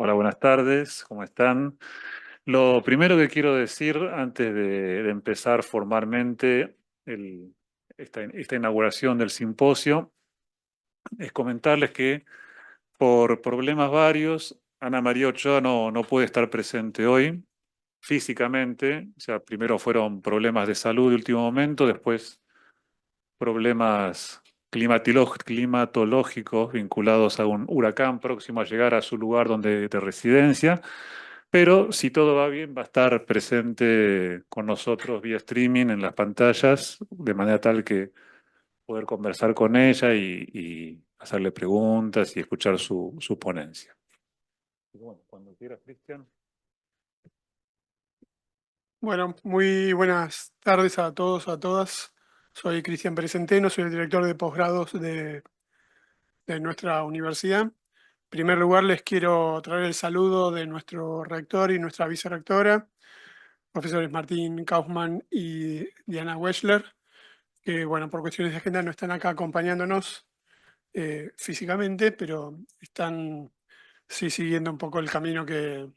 Hola, buenas tardes, ¿cómo están? Lo primero que quiero decir antes de empezar formalmente esta inauguración del simposio es comentarles que por problemas varios, Ana María Ochoa no puede estar presente hoy físicamente. O sea, primero fueron problemas de salud de último momento, después problemas climatológicos vinculados a un huracán próximo a llegar a su lugar de residencia. Pero si todo va bien, va a estar presente con nosotros vía streaming en las pantallas, de manera tal que poder conversar con ella y hacerle preguntas y escuchar su ponencia. Y bueno, cuando quieras, Cristian. Bueno, muy buenas tardes a todos, a todas. Soy Cristian Pérez Centeno, soy el director de posgrados de nuestra universidad. En primer lugar, les quiero traer el saludo de nuestro rector y nuestra vicerrectora, profesores Martín Kaufmann y Diana Weschler, que, bueno, por cuestiones de agenda no están acá acompañándonos físicamente, pero están sí siguiendo un poco el camino que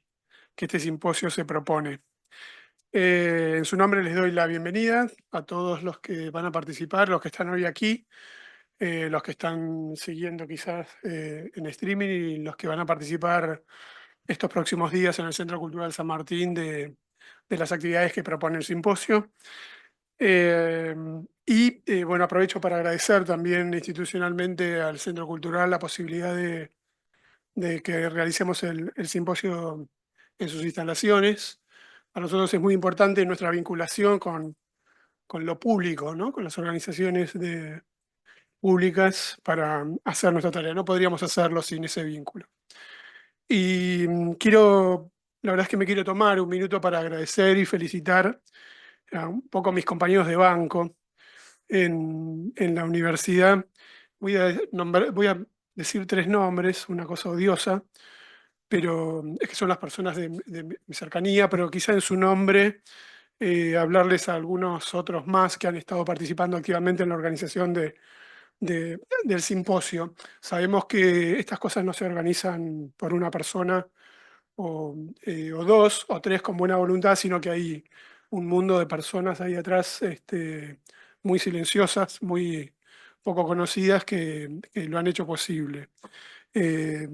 este simposio se propone. En su nombre les doy la bienvenida a todos los que van a participar, los que están hoy aquí, los que están siguiendo quizás en streaming y los que van a participar estos próximos días en el Centro Cultural San Martín de las actividades que propone el simposio. Eh, bueno, aprovecho para agradecer también institucionalmente al Centro Cultural la posibilidad de que realicemos el simposio en sus instalaciones. Para nosotros es muy importante nuestra vinculación con lo público, ¿no? Con las organizaciones públicas para hacer nuestra tarea. No podríamos hacerlo sin ese vínculo. Y la verdad es que me quiero tomar un minuto para agradecer y felicitar a un poco a mis compañeros de banco en la universidad. Voy a decir tres nombres, una cosa odiosa, pero es que son las personas de mi cercanía, pero quizá en su nombre hablarles a algunos otros más que han estado participando activamente en la organización del simposio. Sabemos que estas cosas no se organizan por una persona o dos o tres con buena voluntad, sino que hay un mundo de personas ahí atrás muy silenciosas, muy poco conocidas que lo han hecho posible. Eh,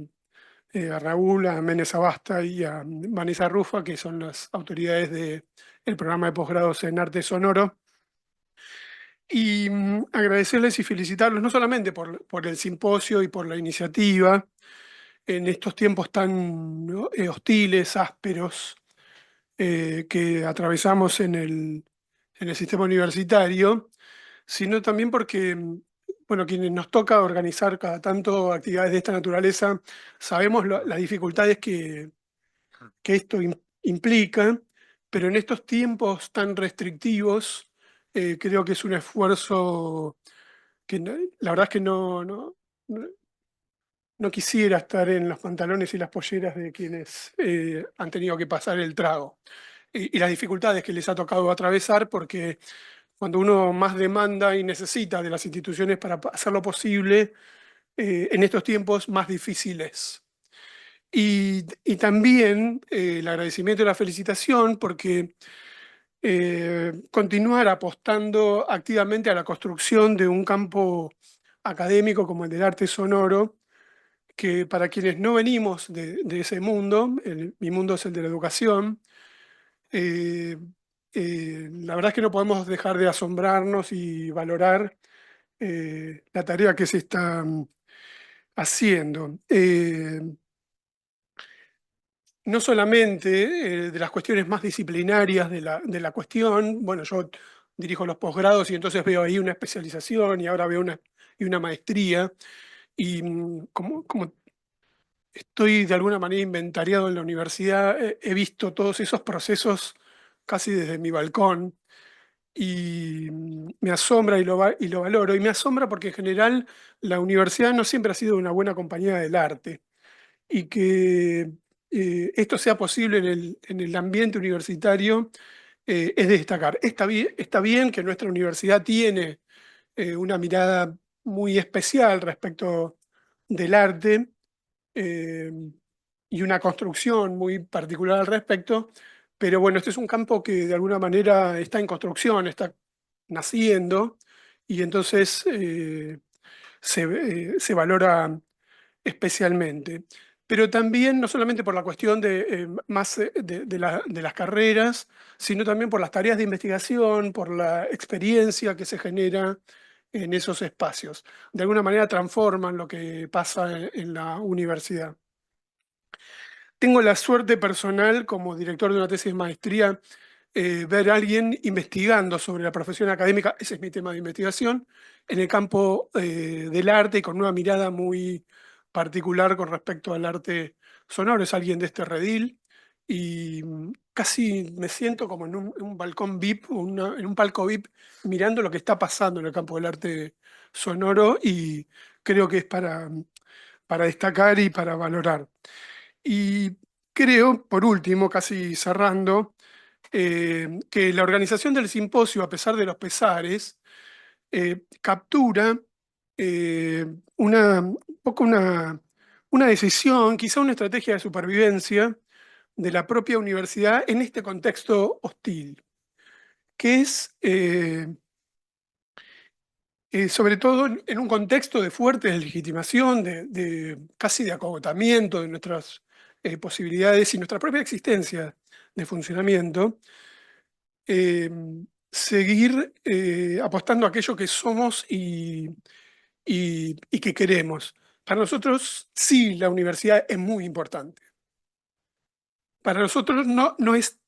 a Raúl, a Menes Abasta y a Vanessa Rufa, que son las autoridades del programa de posgrados en arte sonoro, y agradecerles y felicitarlos no solamente por el simposio y por la iniciativa en estos tiempos tan, ¿no?, hostiles, ásperos, que atravesamos en el sistema universitario, sino también porque, bueno, quienes nos toca organizar cada tanto actividades de esta naturaleza, sabemos las dificultades que esto implica, pero en estos tiempos tan restrictivos, creo que es un esfuerzo que la verdad es que no, no quisiera estar en los pantalones y las polleras de quienes han tenido que pasar el trago y las dificultades que les ha tocado atravesar, porque cuando uno más demanda y necesita de las instituciones para hacer lo posible, en estos tiempos más difícil es. Y también el agradecimiento y la felicitación porque continuar apostando activamente a la construcción de un campo académico como el del arte sonoro, que para quienes no venimos de ese mundo, mi mundo es el de la educación, eh, la verdad es que no podemos dejar de asombrarnos y valorar la tarea que se está haciendo. No solamente de las cuestiones más disciplinarias de la cuestión. Bueno, yo dirijo los posgrados y entonces veo ahí una especialización y ahora veo una maestría, y como estoy de alguna manera inventariado en la universidad, he visto todos esos procesos casi desde mi balcón y me asombra y lo valoro. Y me asombra porque en general la universidad no siempre ha sido una buena compañía del arte, y que esto sea posible en el ambiente universitario es de destacar. Está bien que nuestra universidad tiene una mirada muy especial respecto del arte. eh, y una construcción muy particular al respecto, pero bueno, este es un campo que de alguna manera está en construcción, está naciendo, y entonces se valora especialmente. Pero también, no solamente por la cuestión de las carreras, sino también por las tareas de investigación, por la experiencia que se genera en esos espacios. De alguna manera transforman lo que pasa en la universidad. Tengo la suerte personal, como director de una tesis de maestría, ver a alguien investigando sobre la profesión académica, ese es mi tema de investigación, en el campo del arte y con una mirada muy particular con respecto al arte sonoro. Es alguien de este redil y casi me siento como en un balcón VIP, en un palco VIP, mirando lo que está pasando en el campo del arte sonoro y creo que es para destacar y para valorar. Y creo, por último, casi cerrando, que la organización del simposio, a pesar de los pesares, captura eh, un poco una decisión, quizá una estrategia de supervivencia de la propia universidad en este contexto hostil, que es sobre todo en un contexto de fuerte deslegitimación, casi de acogotamiento de nuestras posibilidades y nuestra propia existencia de funcionamiento, eh, seguir apostando a aquello que somos y que queremos. Para nosotros, sí, la universidad es muy importante. Para nosotros no es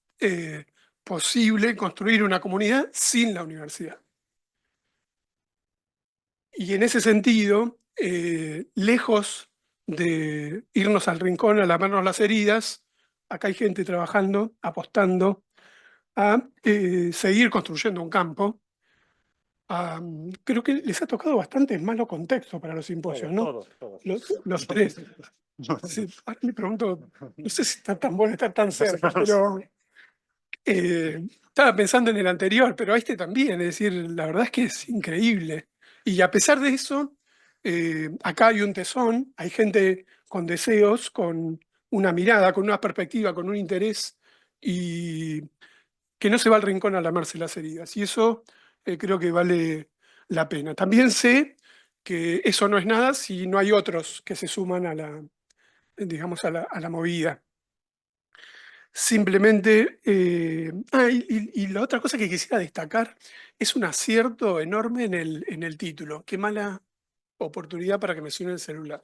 posible construir una comunidad sin la universidad. Y en ese sentido, lejos de irnos al rincón a lavarnos las heridas, acá hay gente trabajando, apostando a seguir construyendo un campo. Creo que les ha tocado bastante malos contextos para los simposios, Todos, ¿no? todos, todos. Los tres. Sí, ahora me pregunto, no sé si está tan bueno estar tan cerca, pero estaba pensando en el anterior, pero a este también, es decir, la verdad es que es increíble. Y a pesar de eso, acá hay un tesón, hay gente con deseos, con una mirada, con una perspectiva, con un interés, y que no se va al rincón a lamarse las heridas. Y eso creo que vale la pena. También sé que eso no es nada si no hay otros que se suman a digamos, a la movida. Simplemente, y la otra cosa que quisiera destacar es un acierto enorme en el título. Qué mala oportunidad para que me suene el celular.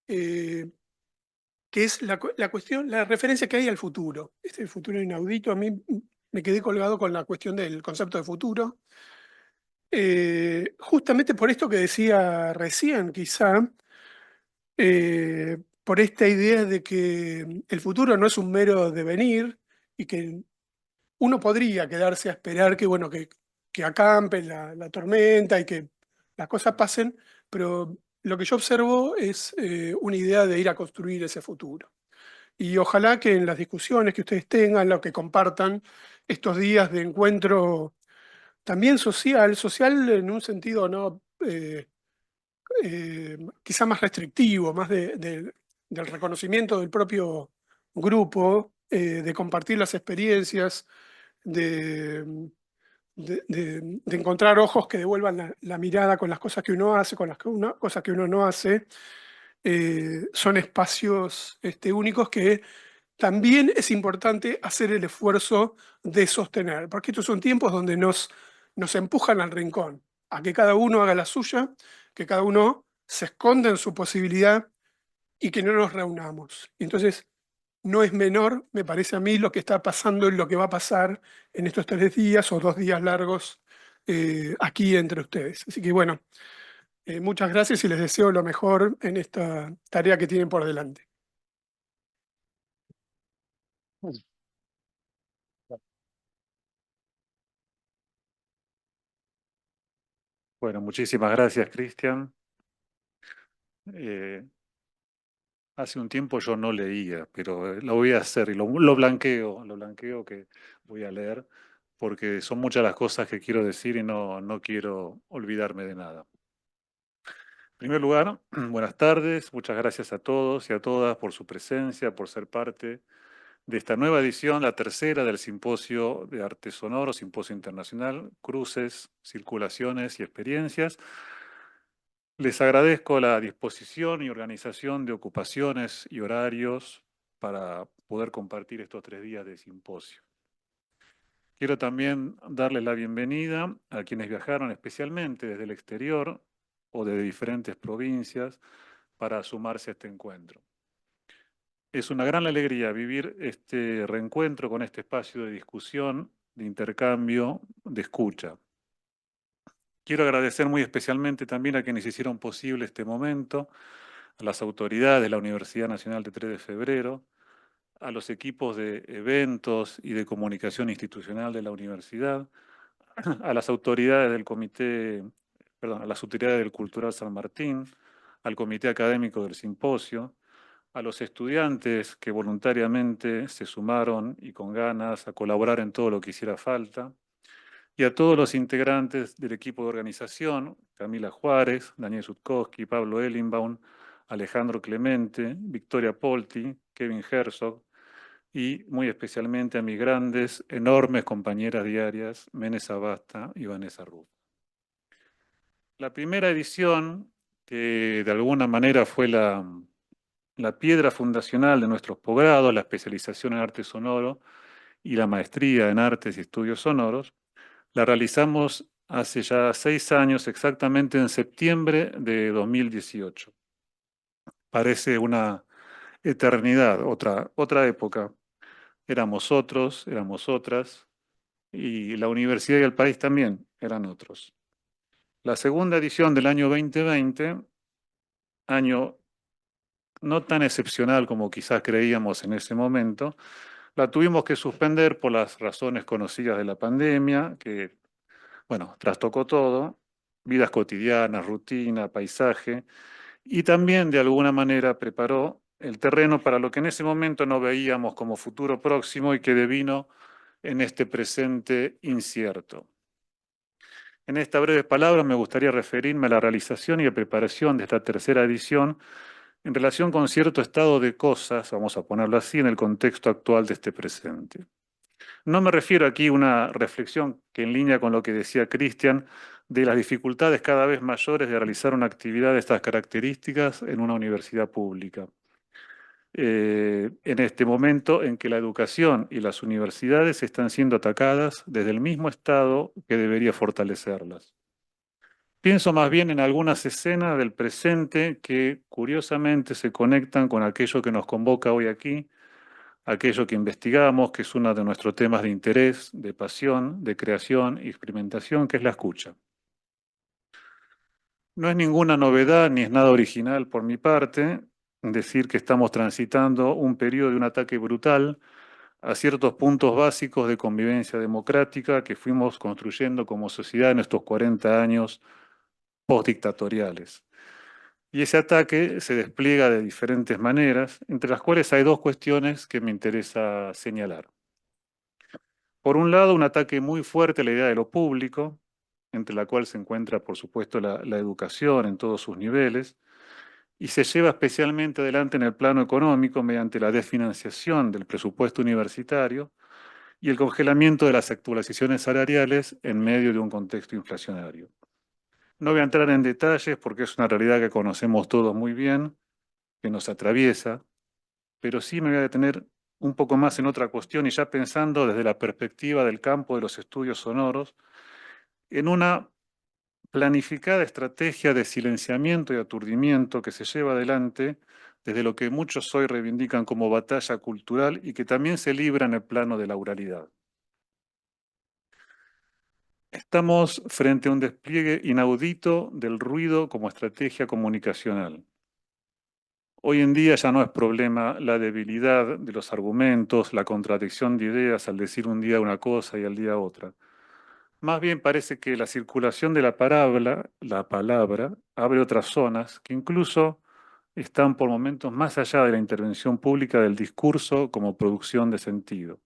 Eh, que es la cuestión, la referencia que hay al futuro. Este futuro inaudito, a mí me quedé colgado con la cuestión del concepto de futuro. Justamente por esto que decía recién, quizá, por esta idea de que el futuro no es un mero devenir y que uno podría quedarse a esperar que, bueno, que acampe la tormenta y que las cosas pasen, pero lo que yo observo es una idea de ir a construir ese futuro. Y ojalá que en las discusiones que ustedes tengan, lo que compartan estos días de encuentro también social, social en un sentido no quizá más restrictivo, más del reconocimiento del propio grupo, de compartir las experiencias, de, de encontrar ojos que devuelvan la mirada con las cosas que uno hace, con las cosas que uno no hace, son espacios únicos que también es importante hacer el esfuerzo de sostener, porque estos son tiempos donde nos empujan al rincón, a que cada uno haga la suya, que cada uno se esconda en su posibilidad y que no nos reunamos. Entonces, no es menor, me parece a mí, lo que está pasando y lo que va a pasar en estos 3 días o 2 días largos aquí entre ustedes. Así que bueno, muchas gracias y les deseo lo mejor en esta tarea que tienen por delante. Bueno, muchísimas gracias, Cristian. Eh, Hace un tiempo yo no leía, pero lo voy a hacer y lo blanqueo que voy a leer, porque son muchas las cosas que quiero decir y no quiero olvidarme de nada. primer lugar, buenas tardes, muchas gracias a todos y a todas por su presencia, por ser parte de esta nueva edición, la tercera del Simposio de Arte Sonoro, Simposio Internacional, Cruces, Circulaciones y Experiencias. Les agradezco la disposición y organización de ocupaciones y horarios para poder compartir estos 3 días de simposio. Quiero también darles la bienvenida a quienes viajaron especialmente desde el exterior o de diferentes provincias para sumarse a este encuentro. Es una gran alegría vivir este reencuentro con este espacio de discusión, de intercambio, de escucha. Quiero agradecer muy especialmente también a quienes hicieron posible este momento, a las autoridades de la Universidad Nacional de 3 de Febrero, a los equipos de eventos y de comunicación institucional de la universidad, a las autoridades del comité, perdón, a las autoridades del Cultural San Martín, al comité académico del simposio, a los estudiantes que voluntariamente se sumaron y con ganas a colaborar en todo lo que hiciera falta, y a todos los integrantes del equipo de organización, Camila Juárez, Daniel Sutkowski, Pablo Ellenbaum, Alejandro Clemente, Victoria Polti, Kevin Herzog, y muy especialmente a mis grandes, enormes compañeras diarias, Menes Sabasta y Vanessa Ruff. La primera edición, que de alguna manera fue la piedra fundacional de nuestros posgrados, la especialización en arte sonoro y la maestría en artes y estudios sonoros, la realizamos hace ya 6 años, exactamente en septiembre de 2018. Parece una eternidad, otra época. Éramos otros, éramos otras, y la universidad y el país también eran otros. La segunda edición del año 2020, año no tan excepcional como quizás creíamos en ese momento, la tuvimos que suspender por las razones conocidas de la pandemia, que, bueno, trastocó todo, vidas cotidianas, rutina, paisaje, y también de alguna manera preparó el terreno para lo que en ese momento no veíamos como futuro próximo y que devino en este presente incierto. En estas breves palabras me gustaría referirme a la realización y la preparación de esta tercera edición en relación con cierto estado de cosas, vamos a ponerlo así, en el contexto actual de este presente. No me refiero aquí a una reflexión que en línea con lo que decía Cristian, de las dificultades cada vez mayores de realizar una actividad de estas características en una universidad pública. En este momento en que la educación y las universidades están siendo atacadas desde el mismo Estado que debería fortalecerlas. Pienso más bien en algunas escenas del presente que curiosamente se conectan con aquello que nos convoca hoy aquí, aquello que investigamos, que es uno de nuestros temas de interés, de pasión, de creación y experimentación, que es la escucha. No es ninguna novedad ni es nada original por mi parte decir que estamos transitando un periodo de un ataque brutal a ciertos puntos básicos de convivencia democrática que fuimos construyendo como sociedad en estos 40 años postdictatoriales. Y ese ataque se despliega de diferentes maneras, entre las cuales hay dos cuestiones que me interesa señalar. Por un lado, un ataque muy fuerte a la idea de lo público, entre la cual se encuentra, por supuesto, la educación en todos sus niveles, y se lleva especialmente adelante en el plano económico mediante la desfinanciación del presupuesto universitario y el congelamiento de las actualizaciones salariales en medio de un contexto inflacionario. No voy a entrar en detalles porque es una realidad que conocemos todos muy bien, que nos atraviesa, pero sí me voy a detener un poco más en otra cuestión y ya pensando desde la perspectiva del campo de los estudios sonoros, en una planificada estrategia de silenciamiento y aturdimiento que se lleva adelante desde lo que muchos hoy reivindican como batalla cultural y que también se libra en el plano de la oralidad. Estamos frente a un despliegue inaudito del ruido como estrategia comunicacional. Hoy en día ya no es problema la debilidad de los argumentos, la contradicción de ideas al decir un día una cosa y al día otra. Más bien parece que la circulación de la palabra, abre otras zonas que incluso están por momentos más allá de la intervención pública del discurso como producción de sentido.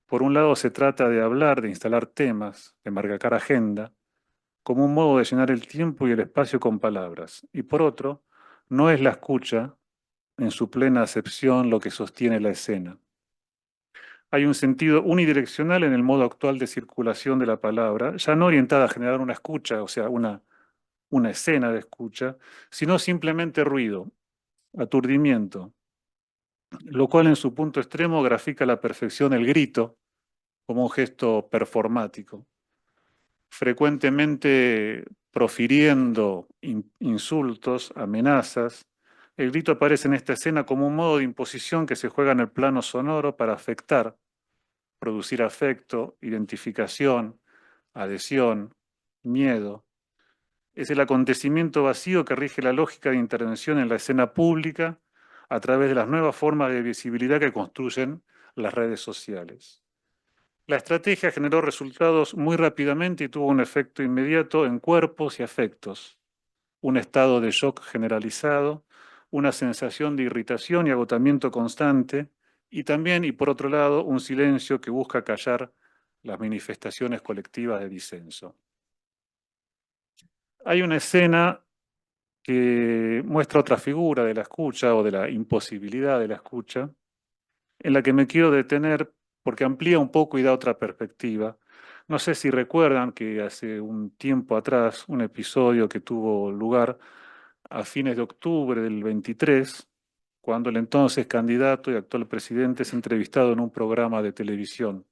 Por un lado se trata de hablar, de instalar temas, de marcar agenda, como un modo de llenar el tiempo y el espacio con palabras. Y por otro, no es la escucha, en su plena acepción, lo que sostiene la escena. Hay un sentido unidireccional en el modo actual de circulación de la palabra, ya no orientada a generar una escucha, o sea, una escena de escucha, sino simplemente ruido, aturdimiento, lo cual en su punto extremo grafica a la perfección el grito como un gesto performático, frecuentemente profiriendo insultos, amenazas. El grito aparece en esta escena como un modo de imposición que se juega en el plano sonoro para afectar, producir afecto, identificación, adhesión, miedo. Es el acontecimiento vacío que rige la lógica de intervención en la escena pública a través de las nuevas formas de visibilidad que construyen las redes sociales. La estrategia generó resultados muy rápidamente y tuvo un efecto inmediato en cuerpos y afectos, un estado de shock generalizado, una sensación de irritación y agotamiento constante, y también, y por otro lado, un silencio que busca callar las manifestaciones colectivas de disenso. Hay una escena que muestra otra figura de la escucha o de la imposibilidad de la escucha, en la que me quiero detener porque amplía un poco y da otra perspectiva. No sé si recuerdan que hace un tiempo atrás, un episodio que tuvo lugar a fines de octubre del 23, cuando el entonces candidato y actual presidente es entrevistado en un programa de televisión.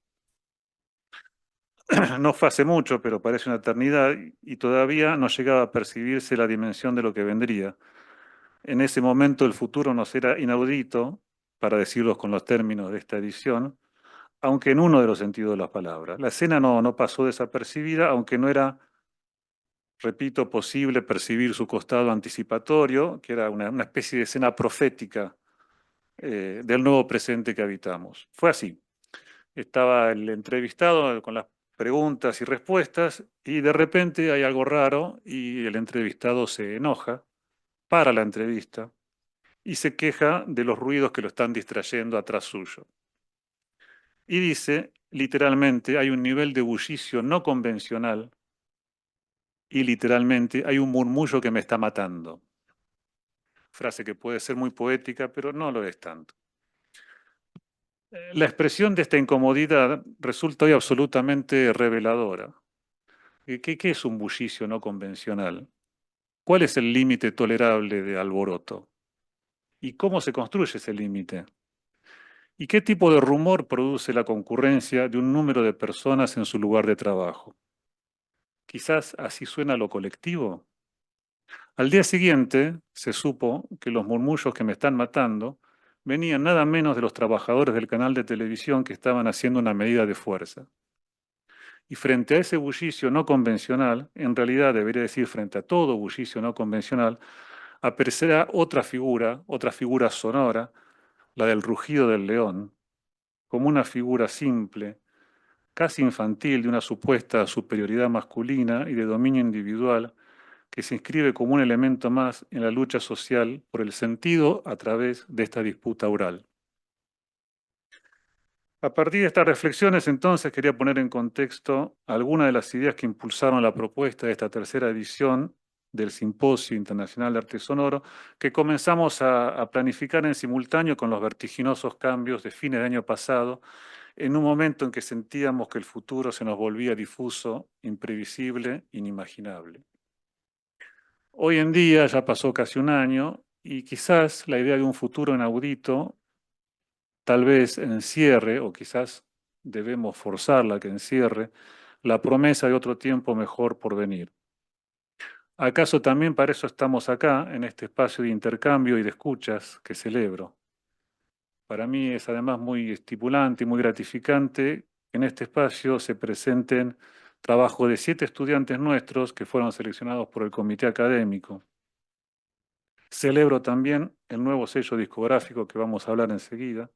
No fue hace mucho, pero parece una eternidad y todavía no llegaba a percibirse la dimensión de lo que vendría. En ese momento el futuro nos era inaudito, para decirlo con los términos de esta edición, aunque en uno de los sentidos de las palabras. La escena no pasó desapercibida, aunque no era, repito, posible percibir su costado anticipatorio, que era una especie de escena profética del nuevo presente que habitamos. Fue así. Estaba el entrevistado con las preguntas y respuestas y de repente hay algo raro y el entrevistado se enoja, para la entrevista y se queja de los ruidos que lo están distrayendo atrás suyo. Y dice, literalmente, hay un nivel de bullicio no convencional y literalmente hay un murmullo que me está matando. Frase que puede ser muy poética, pero no lo es tanto. La expresión de esta incomodidad resulta hoy absolutamente reveladora. ¿Qué es un bullicio no convencional? ¿Cuál es el límite tolerable de alboroto? ¿Y cómo se construye ese límite? ¿Y qué tipo de rumor produce la concurrencia de un número de personas en su lugar de trabajo? Quizás así suena lo colectivo. Al día siguiente se supo que los murmullos que me están matando venían nada menos de los trabajadores del canal de televisión que estaban haciendo una medida de fuerza. Y frente a ese bullicio no convencional, en realidad debería decir frente a todo bullicio no convencional, aparecerá otra figura sonora, la del rugido del león, como una figura simple, casi infantil de una supuesta superioridad masculina y de dominio individual que se inscribe como un elemento más en la lucha social por el sentido a través de esta disputa oral. A partir de estas reflexiones, entonces, quería poner en contexto algunas de las ideas que impulsaron la propuesta de esta tercera edición del Simposio Internacional de Arte Sonoro, que comenzamos a planificar en simultáneo con los vertiginosos cambios de fines de año pasado, en un momento en que sentíamos que el futuro se nos volvía difuso, imprevisible, inimaginable. Hoy en día ya pasó casi un año y quizás la idea de un futuro inaudito tal vez encierre, o quizás debemos forzarla que encierre, la promesa de otro tiempo mejor por venir. ¿Acaso también para eso estamos acá, en este espacio de intercambio y de escuchas que celebro? Para mí es además muy estimulante y muy gratificante que en este espacio se presenten trabajos de 7 estudiantes nuestros que fueron seleccionados por el comité académico. Celebro también el nuevo sello discográfico que vamos a hablar enseguida.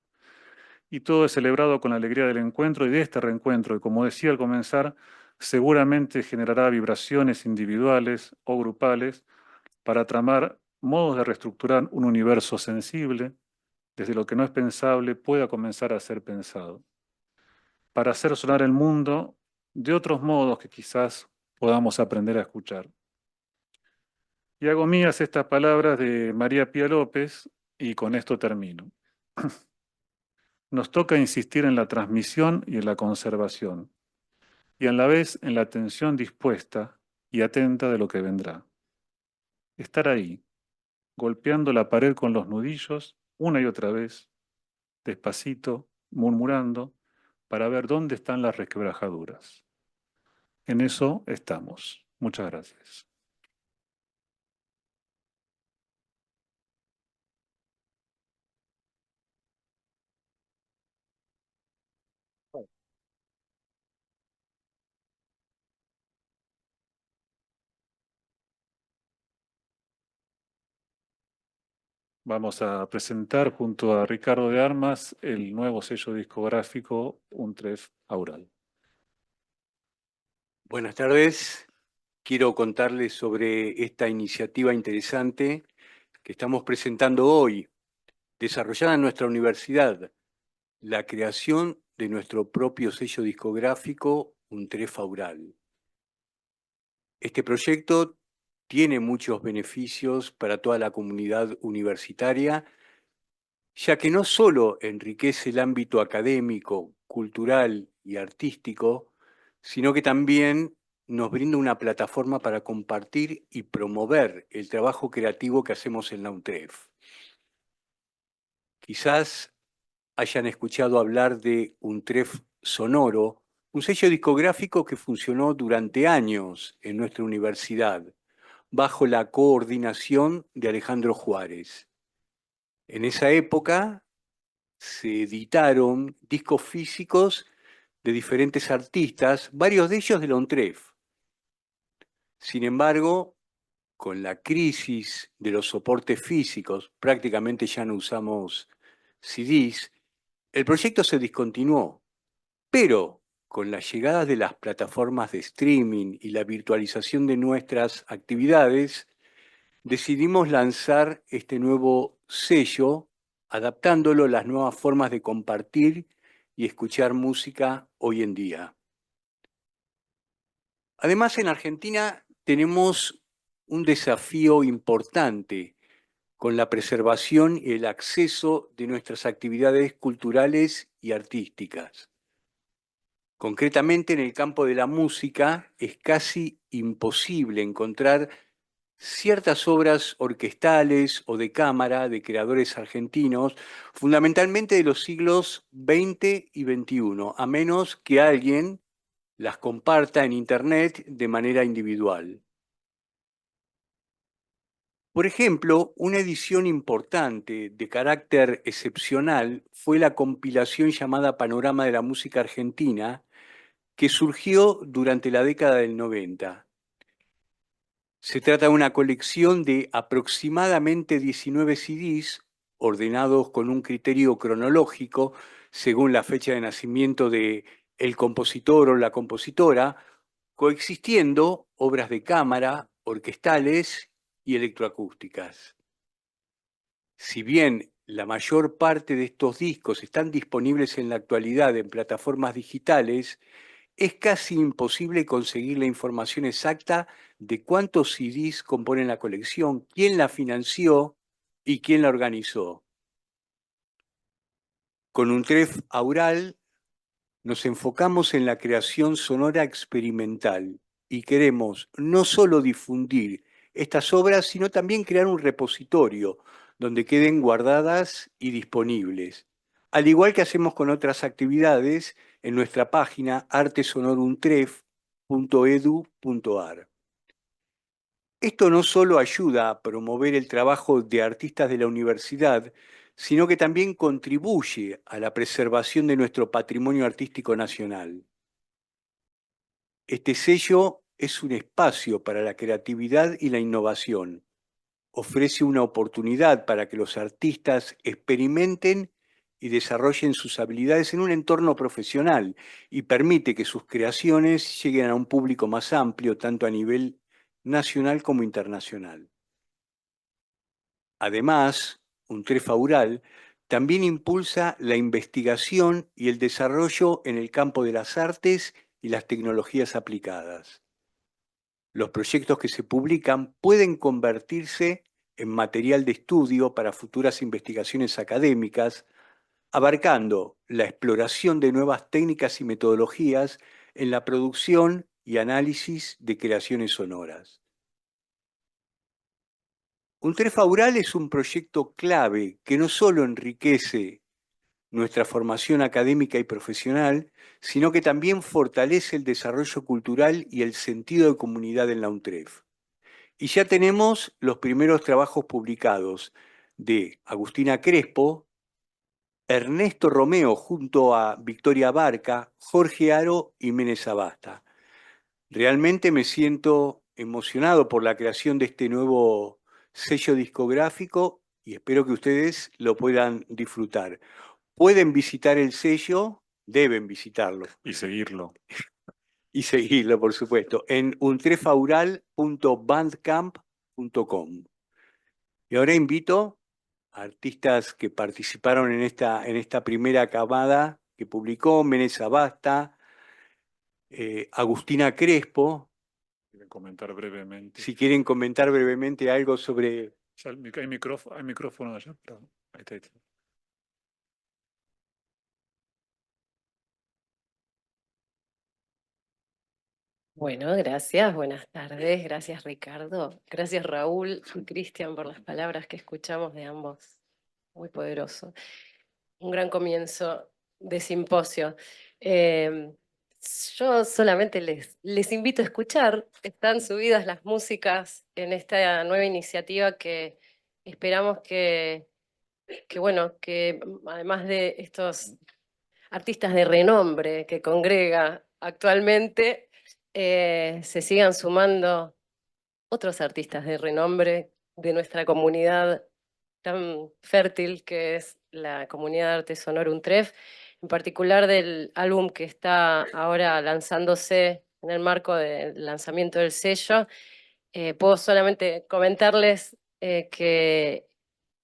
Y todo es celebrado con la alegría del encuentro y de este reencuentro, que como decía al comenzar, seguramente generará vibraciones individuales o grupales para tramar modos de reestructurar un universo sensible, desde lo que no es pensable pueda comenzar a ser pensado, para hacer sonar el mundo de otros modos que quizás podamos aprender a escuchar. Y hago mías estas palabras de María Pía López y con esto termino. Nos toca insistir en la transmisión y en la conservación, y a la vez en la atención dispuesta y atenta de lo que vendrá. Estar ahí, golpeando la pared con los nudillos una y otra vez, despacito, murmurando, para ver dónde están las resquebrajaduras. En eso estamos. Muchas gracias. Vamos a presentar junto a Ricardo de Armas el nuevo sello discográfico Untref Aural. Buenas tardes. Quiero contarles sobre esta iniciativa interesante que estamos presentando hoy, desarrollada en nuestra universidad, la creación de nuestro propio sello discográfico Untref Aural. Este proyecto tiene muchos beneficios para toda la comunidad universitaria, ya que no solo enriquece el ámbito académico, cultural y artístico, sino que también nos brinda una plataforma para compartir y promover el trabajo creativo que hacemos en la UNTREF. Quizás hayan escuchado hablar de UNTREF Sonoro, un sello discográfico que funcionó durante años en nuestra universidad, bajo la coordinación de Alejandro Juárez. En esa época se editaron discos físicos de diferentes artistas, varios de ellos de la UNTREF. Sin embargo, con la crisis de los soportes físicos, prácticamente ya no usamos CDs, el proyecto se discontinuó, pero con la llegada de las plataformas de streaming y la virtualización de nuestras actividades, decidimos lanzar este nuevo sello, adaptándolo a las nuevas formas de compartir y escuchar música hoy en día. Además, en Argentina tenemos un desafío importante con la preservación y el acceso de nuestras actividades culturales y artísticas. Concretamente, en el campo de la música es casi imposible encontrar ciertas obras orquestales o de cámara de creadores argentinos, fundamentalmente de los siglos XX y XXI, a menos que alguien las comparta en Internet de manera individual. Por ejemplo, una edición importante de carácter excepcional fue la compilación llamada Panorama de la Música Argentina, que surgió durante la década del 90. Se trata de una colección de aproximadamente 19 CDs, ordenados con un criterio cronológico, según la fecha de nacimiento de el compositor o la compositora, coexistiendo obras de cámara, orquestales y electroacústicas. Si bien la mayor parte de estos discos están disponibles en la actualidad en plataformas digitales, es casi imposible conseguir la información exacta de cuántos CDs componen la colección, quién la financió y quién la organizó. Con Untref Aural nos enfocamos en la creación sonora experimental y queremos no solo difundir estas obras, sino también crear un repositorio donde queden guardadas y disponibles, al igual que hacemos con otras actividades en nuestra página artesonoruntref.edu.ar. Esto no solo ayuda a promover el trabajo de artistas de la universidad, sino que también contribuye a la preservación de nuestro patrimonio artístico nacional. Este sello es un espacio para la creatividad y la innovación. Ofrece una oportunidad para que los artistas experimenten y desarrollen sus habilidades en un entorno profesional y permite que sus creaciones lleguen a un público más amplio, tanto a nivel nacional como internacional. Además, Untref Aural también impulsa la investigación y el desarrollo en el campo de las artes y las tecnologías aplicadas. Los proyectos que se publican pueden convertirse en material de estudio para futuras investigaciones académicas, abarcando la exploración de nuevas técnicas y metodologías en la producción y análisis de creaciones sonoras. UNTREF Aural es un proyecto clave que no solo enriquece nuestra formación académica y profesional, sino que también fortalece el desarrollo cultural y el sentido de comunidad en la UNTREF. Y ya tenemos los primeros trabajos publicados de Agustina Crespo, Ernesto Romeo junto a Victoria Barca, Jorge Aro y Menes Abasta. Realmente me siento emocionado por la creación de este nuevo sello discográfico y espero que ustedes lo puedan disfrutar. Pueden visitar el sello, deben visitarlo Y seguirlo. y seguirlo, por supuesto, en untrefaural.bandcamp.com. Y ahora invito a artistas que participaron en esta primera camada que publicó Menes Abasta, Agustina Crespo, Quieren comentar brevemente. si quieren comentar brevemente algo sobre... Ya hay micrófono allá, pero ahí está, ahí está. Bueno, gracias, buenas tardes, gracias Ricardo, gracias Raúl y Cristian por las palabras que escuchamos de ambos, muy poderoso. Un gran comienzo de simposio. Eh, yo solamente les invito a escuchar, están subidas las músicas en esta nueva iniciativa que esperamos bueno, que además de estos artistas de renombre que congrega actualmente, se sigan sumando otros artistas de renombre de nuestra comunidad tan fértil que es la comunidad de arte sonoro UNTREF, en particular del álbum que está ahora lanzándose en el marco del lanzamiento del sello. Puedo solamente comentarles que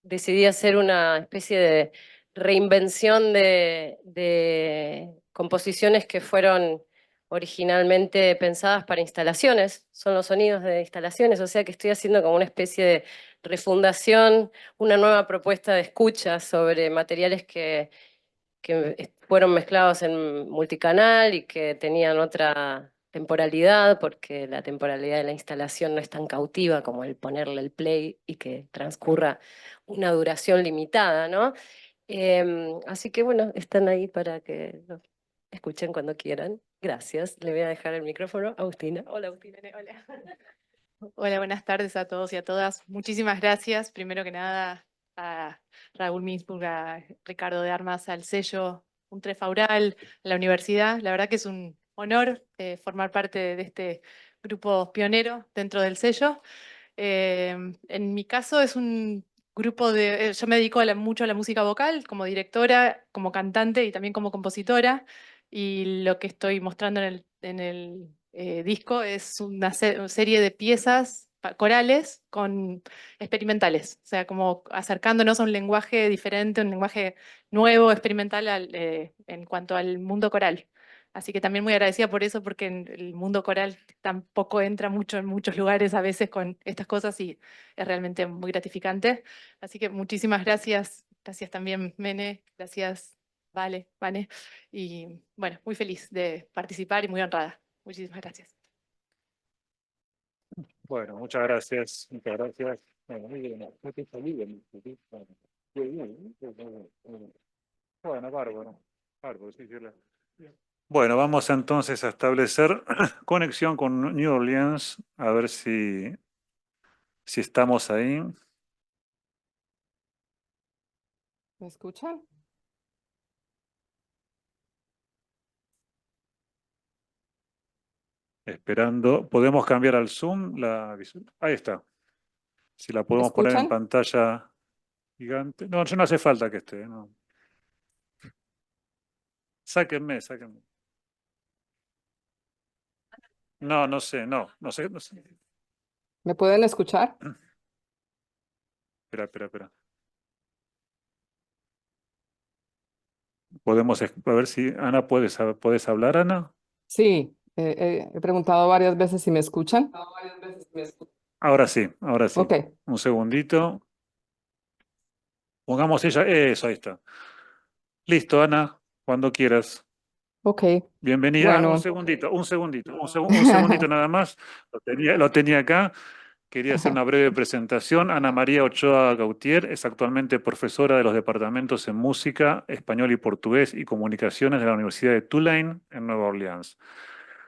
decidí hacer una especie de reinvención de composiciones que fueron originalmente pensadas para instalaciones, son los sonidos de instalaciones, o sea que estoy haciendo como una especie de refundación, una nueva propuesta de escucha sobre materiales que fueron mezclados en multicanal y que tenían otra temporalidad, porque la temporalidad de la instalación no es tan cautiva como el ponerle el play y que transcurra una duración limitada, ¿no? Así que bueno, están ahí para que lo escuchen cuando quieran. Gracias. Le voy a dejar el micrófono a Agustina. Hola, Agustina. Hola. Hola, buenas tardes a todos y a todas. Muchísimas gracias, primero que nada, a Raúl Minzburg, a Ricardo de Armas, al sello UNTREF Aural, a la universidad. La verdad que es un honor formar parte de este grupo pionero dentro del sello. En mi caso es un grupo yo me dedico mucho a la música vocal, como directora, como cantante y también como compositora. Y lo que estoy mostrando en el disco es una serie de piezas corales con experimentales, o sea, como acercándonos a un lenguaje diferente, un lenguaje nuevo, experimental en cuanto al mundo coral. Así que también muy agradecida por eso, porque en el mundo coral tampoco entra mucho en muchos lugares a veces con estas cosas y es realmente muy gratificante. Así que muchísimas gracias. Gracias también, Mene. Gracias, Vane. Y bueno, muy feliz de participar y muy honrada. Muchísimas gracias. Bueno, muchas gracias. Muchas gracias. Bueno, muy bien. Bueno, bárbaro. Bárbaro, sí, sí, bueno, vamos entonces a establecer conexión con New Orleans, a ver si estamos ahí. ¿Me escuchan? Esperando. ¿Podemos cambiar al Zoom? Ahí está. Si la ¿Me podemos poner en escuchan? pantalla gigante. No, no hace falta que esté. No. Sáquenme, sáquenme. No, no sé, no sé, no sé. ¿Me pueden escuchar? Espera, espera, espera. Podemos, a ver si Ana puedes hablar, Ana. Sí, He preguntado varias veces si me escuchan. Ahora sí, ahora sí. Ok, Un segundito. Pongamos ella. Eso, ahí está. Listo, Ana, cuando quieras. ok. Bienvenida. Un Bueno. segundito, un segundito nada más. Lo tenía acá. Quería hacer una breve presentación. Ana María Ochoa Gautier es actualmente profesora de los departamentos en música, español y portugués y comunicaciones de la Universidad de Tulane en Nueva Orleans.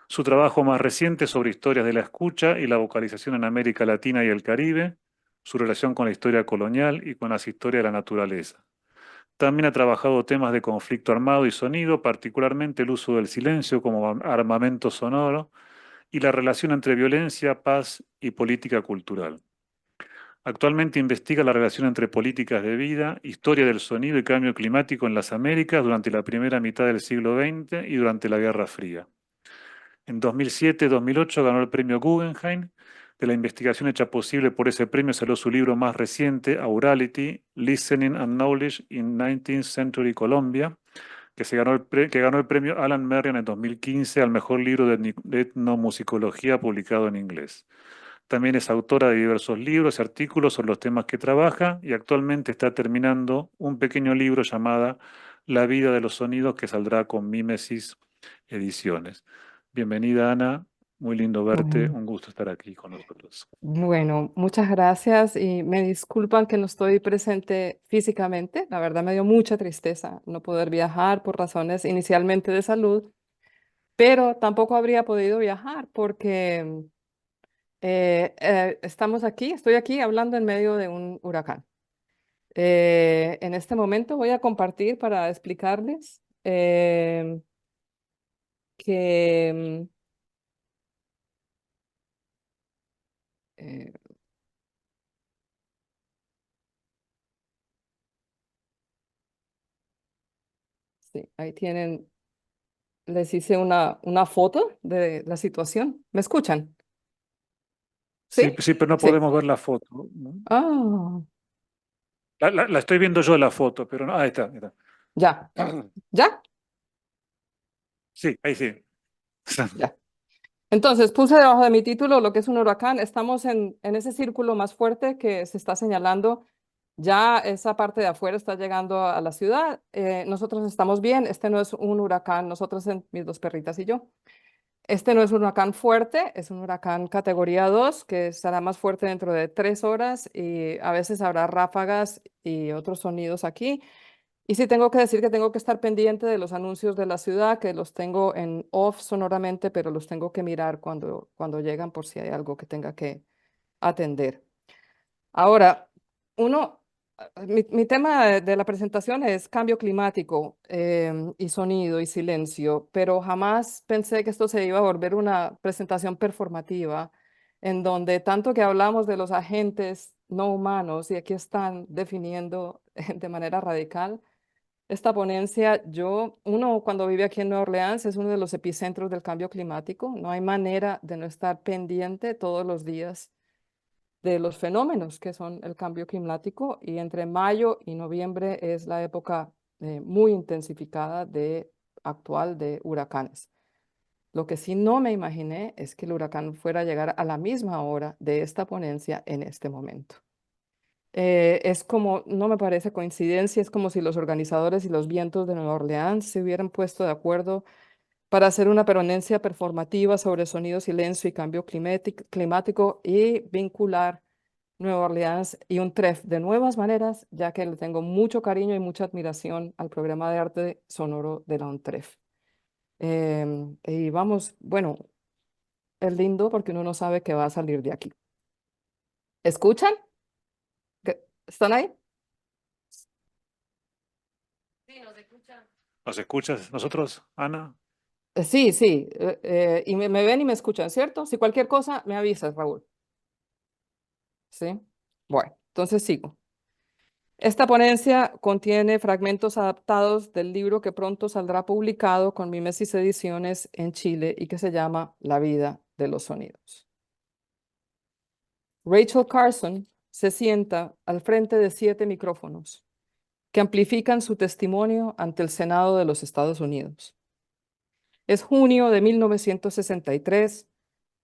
Su trabajo más reciente es sobre historias de la escucha y la vocalización en América Latina y el Caribe, su relación con la historia colonial y con las historias de la naturaleza. También ha trabajado temas de conflicto armado y sonido, particularmente el uso del silencio como armamento sonoro y la relación entre violencia, paz y política cultural. Actualmente investiga la relación entre políticas de vida, historia del sonido y cambio climático en las Américas durante la primera mitad del siglo XX y durante la Guerra Fría. En 2007-2008 ganó el premio Guggenheim. De la investigación hecha posible por ese premio salió su libro más reciente, Aurality, Listening and Knowledge in 19th Century Colombia, que ganó el premio Alan Merriam en 2015 al mejor libro de etnomusicología publicado en inglés. También es autora de diversos libros y artículos sobre los temas que trabaja y actualmente está terminando un pequeño libro llamado La vida de los sonidos que saldrá con Mímesis Ediciones. Bienvenida, Ana. Muy lindo verte. Bueno, Un gusto estar aquí con nosotros. bueno, muchas gracias y me disculpan que no estoy presente físicamente. La verdad me dio mucha tristeza no poder viajar por razones inicialmente de salud, pero tampoco habría podido viajar porque estamos aquí, estoy aquí hablando en medio de un huracán. En este momento voy a compartir para explicarles que eh, sí, ahí tienen, les hice una foto de la situación. ¿Me escuchan? Sí, ¿Sí? sí, pero no Sí. podemos ver la foto, ¿no? Ah, La estoy viendo yo la foto, pero no. Ahí está, ahí está. ya, ya, Sí, ahí sí. ya. Entonces puse debajo de mi título lo que es un huracán. Estamos en ese círculo más fuerte que se está señalando. Ya esa parte de afuera está llegando a la ciudad. Nosotros estamos bien. Este no es un huracán. Nosotros, mis dos perritas y yo. Este no es un huracán fuerte, es un huracán categoría 2 que estará más fuerte dentro de 3 horas y a veces habrá ráfagas y otros sonidos aquí. Y sí tengo que decir que tengo que estar pendiente de los anuncios de la ciudad, que los tengo en off sonoramente, pero los tengo que mirar cuando llegan por si hay algo que tenga que atender. Ahora, mi tema de la presentación es cambio climático y sonido y silencio, pero jamás pensé que esto se iba a volver una presentación performativa en donde tanto que hablamos de los agentes no humanos y aquí están definiendo de manera radical esta ponencia. Uno cuando vive aquí en Nueva Orleans es uno de los epicentros del cambio climático, no hay manera de no estar pendiente todos los días de los fenómenos que son el cambio climático y entre mayo y noviembre es la época muy intensificada actual de huracanes. Lo que sí no me imaginé es que el huracán fuera a llegar a la misma hora de esta ponencia en este momento. Es como, no me parece coincidencia, es como si los organizadores y los vientos de Nueva Orleans se hubieran puesto de acuerdo para hacer una ponencia performativa sobre sonido, silencio y cambio climático y vincular Nueva Orleans y un TREF de nuevas maneras, ya que le tengo mucho cariño y mucha admiración al programa de arte sonoro de la UNTREF. Y vamos, bueno, es lindo porque uno no sabe qué va a salir de aquí. ¿Escuchan? ¿Están ahí? Sí, nos escuchan. ¿Nos escuchas nosotros, Ana? Sí, sí, y me ven y me escuchan, ¿cierto? Si cualquier cosa, me avisas, Raúl. ¿Sí? Bueno, entonces sigo. Esta ponencia contiene fragmentos adaptados del libro que pronto saldrá publicado con Mimesis Ediciones en Chile y que se llama La vida de los sonidos. Rachel Carson se sienta al frente de 7 micrófonos que amplifican su testimonio ante el Senado de los Estados Unidos. Es junio de 1963,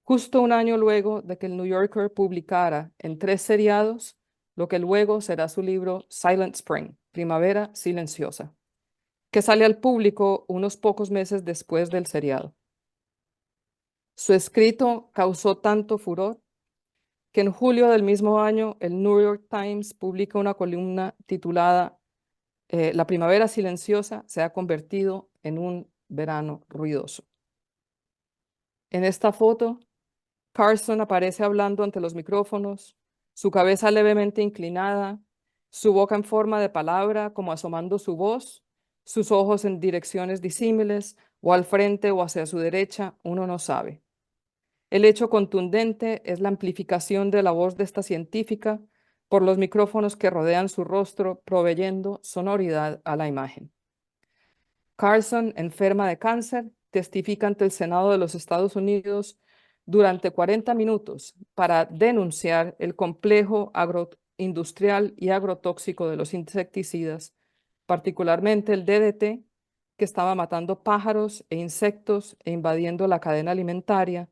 justo un año luego de que el New Yorker publicara en 3 seriados lo que luego será su libro Silent Spring, Primavera Silenciosa, que sale al público unos pocos meses después del seriado. Su escrito causó tanto furor que en julio del mismo año el New York Times publica una columna titulada La primavera silenciosa se ha convertido en un verano ruidoso. En esta foto, Carson aparece hablando ante los micrófonos, su cabeza levemente inclinada, su boca en forma de palabra como asomando su voz, sus ojos en direcciones disímiles o al frente o hacia su derecha, uno no sabe. El hecho contundente es la amplificación de la voz de esta científica por los micrófonos que rodean su rostro, proveyendo sonoridad a la imagen. Carson, enferma de cáncer, testifica ante el Senado de los Estados Unidos durante 40 minutos para denunciar el complejo agroindustrial y agrotóxico de los insecticidas, particularmente el DDT, que estaba matando pájaros e insectos e invadiendo la cadena alimentaria,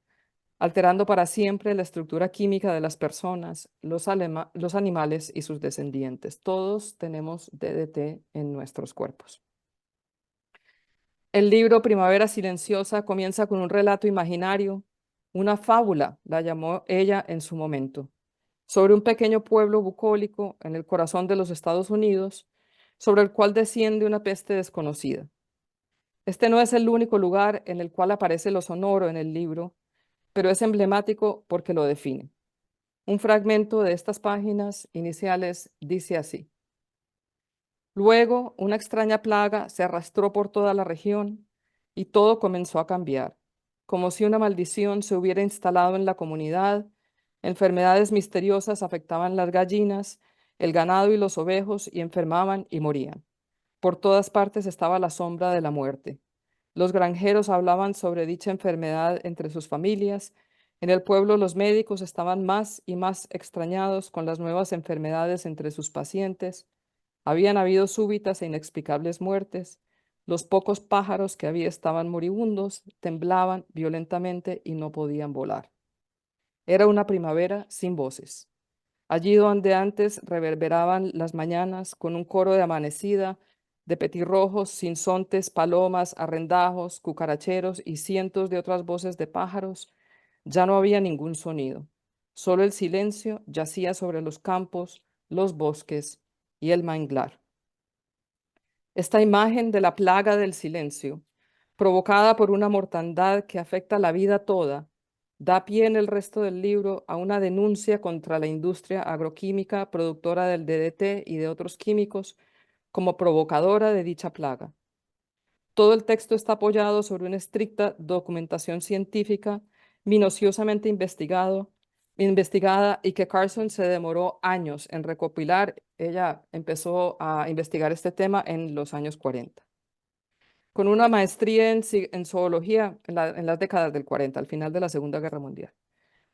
alterando para siempre la estructura química de las personas, los animales y sus descendientes. Todos tenemos DDT en nuestros cuerpos. El libro Primavera Silenciosa comienza con un relato imaginario, una fábula, la llamó ella en su momento, sobre un pequeño pueblo bucólico en el corazón de los Estados Unidos, sobre el cual desciende una peste desconocida. Este no es el único lugar en el cual aparece lo sonoro en el libro, pero es emblemático porque lo define. Un fragmento de estas páginas iniciales dice así: Luego, una extraña plaga se arrastró por toda la región y todo comenzó a cambiar, como si una maldición se hubiera instalado en la comunidad. Enfermedades misteriosas afectaban las gallinas, el ganado y los ovejos y enfermaban y morían. Por todas partes estaba la sombra de la muerte. Los granjeros hablaban sobre dicha enfermedad entre sus familias. En el pueblo los médicos estaban más y más extrañados con las nuevas enfermedades entre sus pacientes. Habían habido súbitas e inexplicables muertes. Los pocos pájaros que había estaban moribundos, temblaban violentamente y no podían volar. Era una primavera sin voces. Allí donde antes reverberaban las mañanas con un coro de amanecida, de petirrojos, sinsontes, palomas, arrendajos, cucaracheros y cientos de otras voces de pájaros, ya no había ningún sonido. Solo el silencio yacía sobre los campos, los bosques y el manglar. Esta imagen de la plaga del silencio, provocada por una mortandad que afecta la vida toda, da pie en el resto del libro a una denuncia contra la industria agroquímica productora del DDT y de otros químicos como provocadora de dicha plaga. Todo el texto está apoyado sobre una estricta documentación científica, minuciosamente investigada y que Carson se demoró años en recopilar. Ella empezó a investigar este tema en los años 40. Con una maestría en zoología en las décadas del 40, al final de la Segunda Guerra Mundial.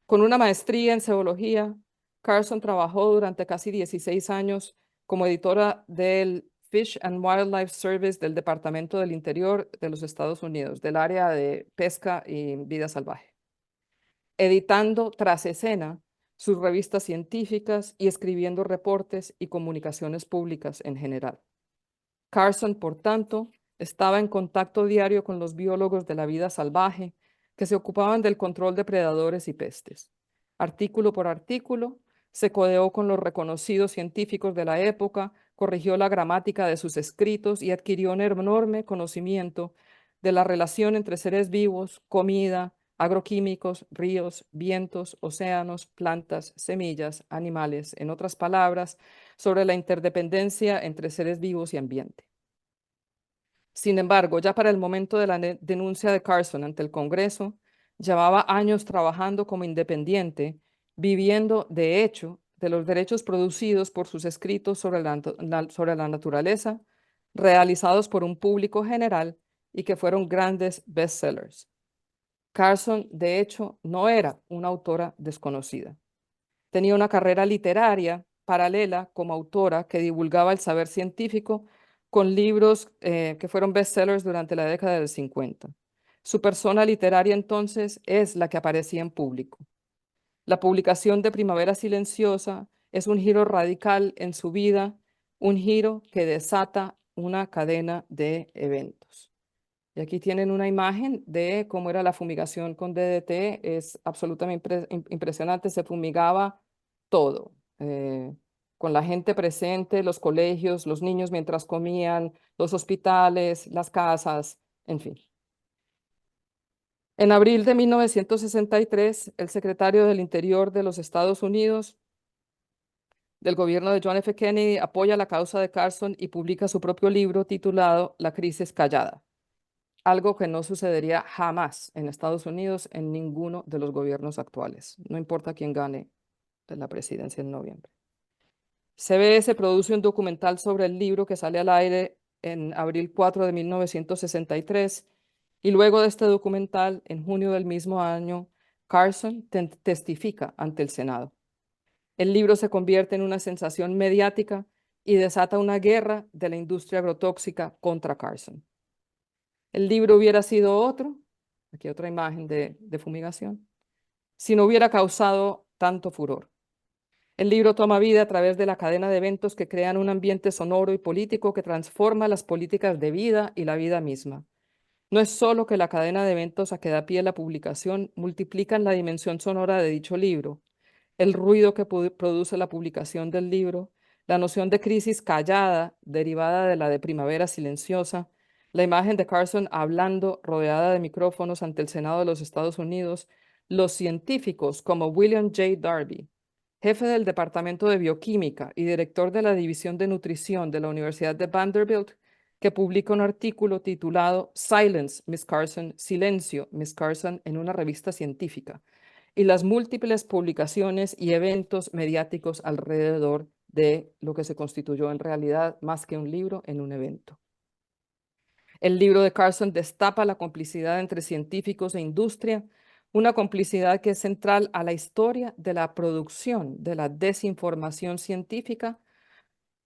Con una maestría en zoología, Carson trabajó durante casi 16 años como editora del Fish and Wildlife Service del Departamento del Interior de los Estados Unidos, del área de pesca y vida salvaje, editando tras escena sus revistas científicas y escribiendo reportes y comunicaciones públicas en general. Carson, por tanto, estaba en contacto diario con los biólogos de la vida salvaje que se ocupaban del control de predadores y pestes. Artículo por artículo, se codeó con los reconocidos científicos de la época, corrigió la gramática de sus escritos y adquirió un enorme conocimiento de la relación entre seres vivos, comida, agroquímicos, ríos, vientos, océanos, plantas, semillas, animales, en otras palabras, sobre la interdependencia entre seres vivos y ambiente. Sin embargo, ya para el momento de la denuncia de Carson ante el Congreso, llevaba años trabajando como independiente, viviendo, de hecho, de los derechos producidos por sus escritos sobre la naturaleza, realizados por un público general y que fueron grandes bestsellers. Carson, de hecho, no era una autora desconocida. Tenía una carrera literaria paralela como autora que divulgaba el saber científico con libros que fueron bestsellers durante la década del 50. Su persona literaria entonces es la que aparecía en público. La publicación de Primavera Silenciosa es un giro radical en su vida, un giro que desata una cadena de eventos. Y aquí tienen una imagen de cómo era la fumigación con DDT. Es absolutamente impresionante. Se fumigaba todo, con la gente presente, los colegios, los niños mientras comían, los hospitales, las casas, en fin. En abril de 1963, el secretario del Interior de los Estados Unidos, del gobierno de John F. Kennedy, apoya la causa de Carson y publica su propio libro titulado La crisis callada, algo que no sucedería jamás en Estados Unidos en ninguno de los actuales, no importa quién gane la presidencia en noviembre. CBS produce un documental sobre el libro que sale al aire en abril 4 de 1963 y luego de este documental, en junio del mismo año, Carson testifica ante el Senado. El libro se convierte en una sensación mediática y desata una guerra de la industria agrotóxica contra Carson. El libro hubiera sido otro, aquí otra imagen de fumigación, si no hubiera causado tanto furor. El libro toma vida a través de la cadena de eventos que crean un ambiente sonoro y político que transforma las políticas de vida y la vida misma. No es solo que la cadena de eventos a que da pie la publicación multiplican la dimensión sonora de dicho libro, el ruido que produce la publicación del libro, la noción de crisis callada derivada de la de primavera silenciosa, la imagen de Carson hablando rodeada de micrófonos ante el Senado de los Estados Unidos, los científicos como William J. Darby, jefe del Departamento de Bioquímica y director de la División de Nutrición de la Universidad de Vanderbilt, que publica un artículo titulado Silence, Miss Carson, Silencio, Miss Carson, en una revista científica, y las múltiples publicaciones y eventos mediáticos alrededor de lo que se constituyó en realidad más que un libro, en un evento. El libro de Carson destapa la complicidad entre científicos e industria, una complicidad que es central a la historia de la producción de la desinformación científica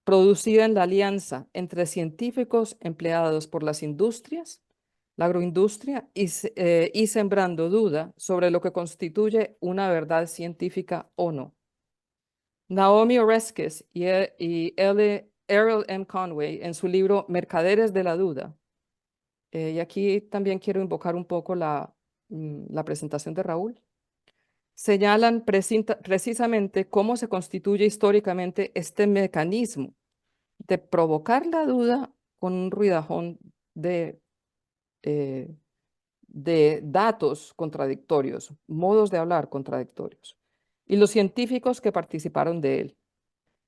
producida en la alianza entre científicos empleados por las industrias, la agroindustria, y sembrando duda sobre lo que constituye una verdad científica o no. Naomi Oreskes y Errol M. Conway, en su libro Mercaderes de la Duda, y aquí también quiero invocar un poco la presentación de Raúl, señalan precisamente cómo se constituye históricamente este mecanismo de provocar la duda con un ruidajón eh, de datos contradictorios, modos de hablar contradictorios, y los científicos que participaron de él.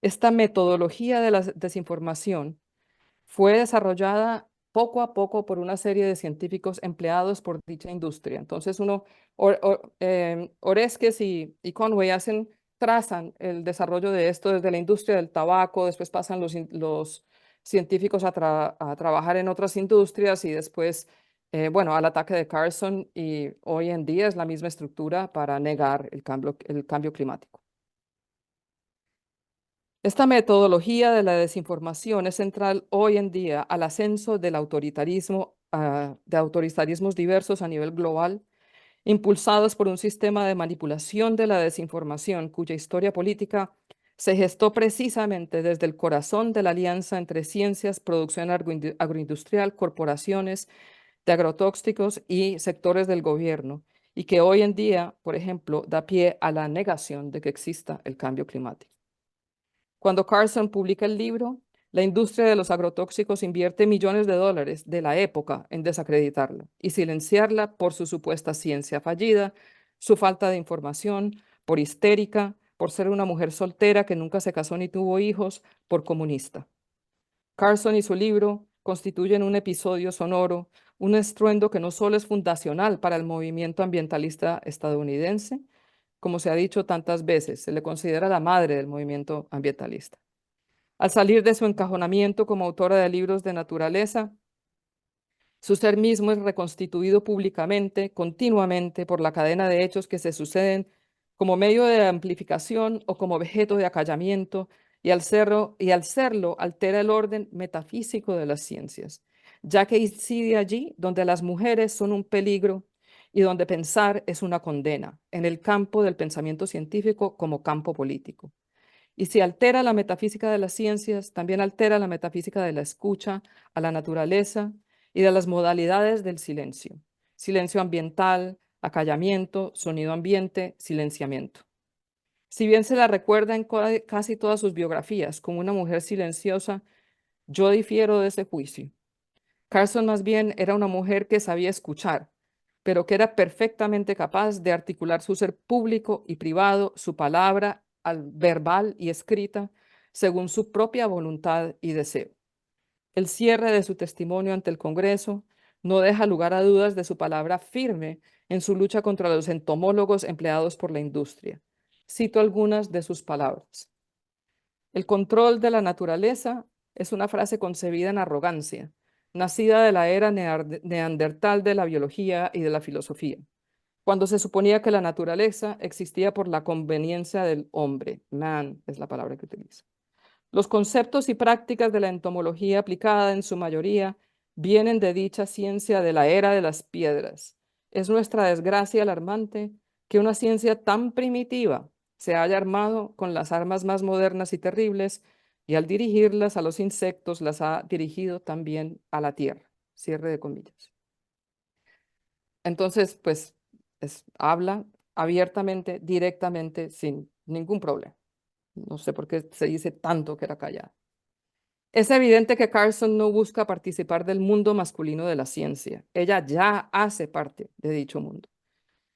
Esta metodología de la desinformación fue desarrollada poco a poco por una serie de científicos empleados por dicha industria. Entonces, Oreskes y Conway trazan el desarrollo de esto desde la industria del tabaco, después pasan los científicos a trabajar en otras industrias y después, bueno, al ataque de Carson, y hoy en día es la misma estructura para negar el cambio climático. Esta metodología de la desinformación es central hoy en día al ascenso del autoritarismo, de autoritarismos diversos a nivel global, impulsados por un sistema de manipulación de la desinformación cuya historia política se gestó precisamente desde el corazón de la alianza entre ciencias, producción agroindustrial, corporaciones de agrotóxicos y sectores del gobierno, y que hoy en día, por ejemplo, da pie a la negación de que exista el cambio climático. Cuando Carson publica el libro, la industria de los agrotóxicos invierte millones de dólares de la época en desacreditarla y silenciarla por su supuesta ciencia fallida, su falta de información, por histérica, por ser una mujer soltera que nunca se casó ni tuvo hijos, por comunista. Carson y su libro constituyen un episodio sonoro, un estruendo que no solo es fundacional para el movimiento ambientalista estadounidense, como se ha dicho tantas veces, se le considera la madre del movimiento ambientalista. Al salir de su encajonamiento como autora de libros de naturaleza, su ser mismo es reconstituido públicamente, continuamente, por la cadena de hechos que se suceden como medio de amplificación o como objeto de acallamiento, y al serlo altera el orden metafísico de las ciencias. ya que incide allí donde las mujeres son un peligro y donde pensar es una condena, en el campo del pensamiento científico como campo político. Y si altera la metafísica de las ciencias, también altera la metafísica de la escucha a la naturaleza y de las modalidades del silencio. Silencio ambiental, acallamiento, sonido ambiente, silenciamiento. Si bien se la recuerda en casi todas sus biografías como una mujer silenciosa, yo difiero de ese juicio. Carson más bien era una mujer que sabía escuchar, pero que era perfectamente capaz de articular su ser público y privado, su palabra verbal y escrita, según su propia voluntad y deseo. El cierre de su testimonio ante el Congreso no deja lugar a dudas de su palabra firme en su lucha contra los entomólogos empleados por la industria. Cito algunas de sus palabras. El control de la naturaleza es una frase concebida en arrogancia, nacida de la era neandertal de la biología y de la filosofía, cuando se suponía que la naturaleza existía por la conveniencia del hombre. Man es la palabra que utiliza. Los conceptos y prácticas de la entomología aplicada en su mayoría vienen de dicha ciencia de la era de las piedras. Es nuestra desgracia alarmante que una ciencia tan primitiva se haya armado con las armas más modernas y terribles y al dirigirlas a los insectos las ha dirigido también a la tierra. Cierre de comillas. Entonces, pues, habla abiertamente, directamente, sin ningún problema. No sé por qué se dice tanto que era callada. Es evidente que Carson no busca participar del mundo masculino de la ciencia. Ella ya hace parte de dicho mundo.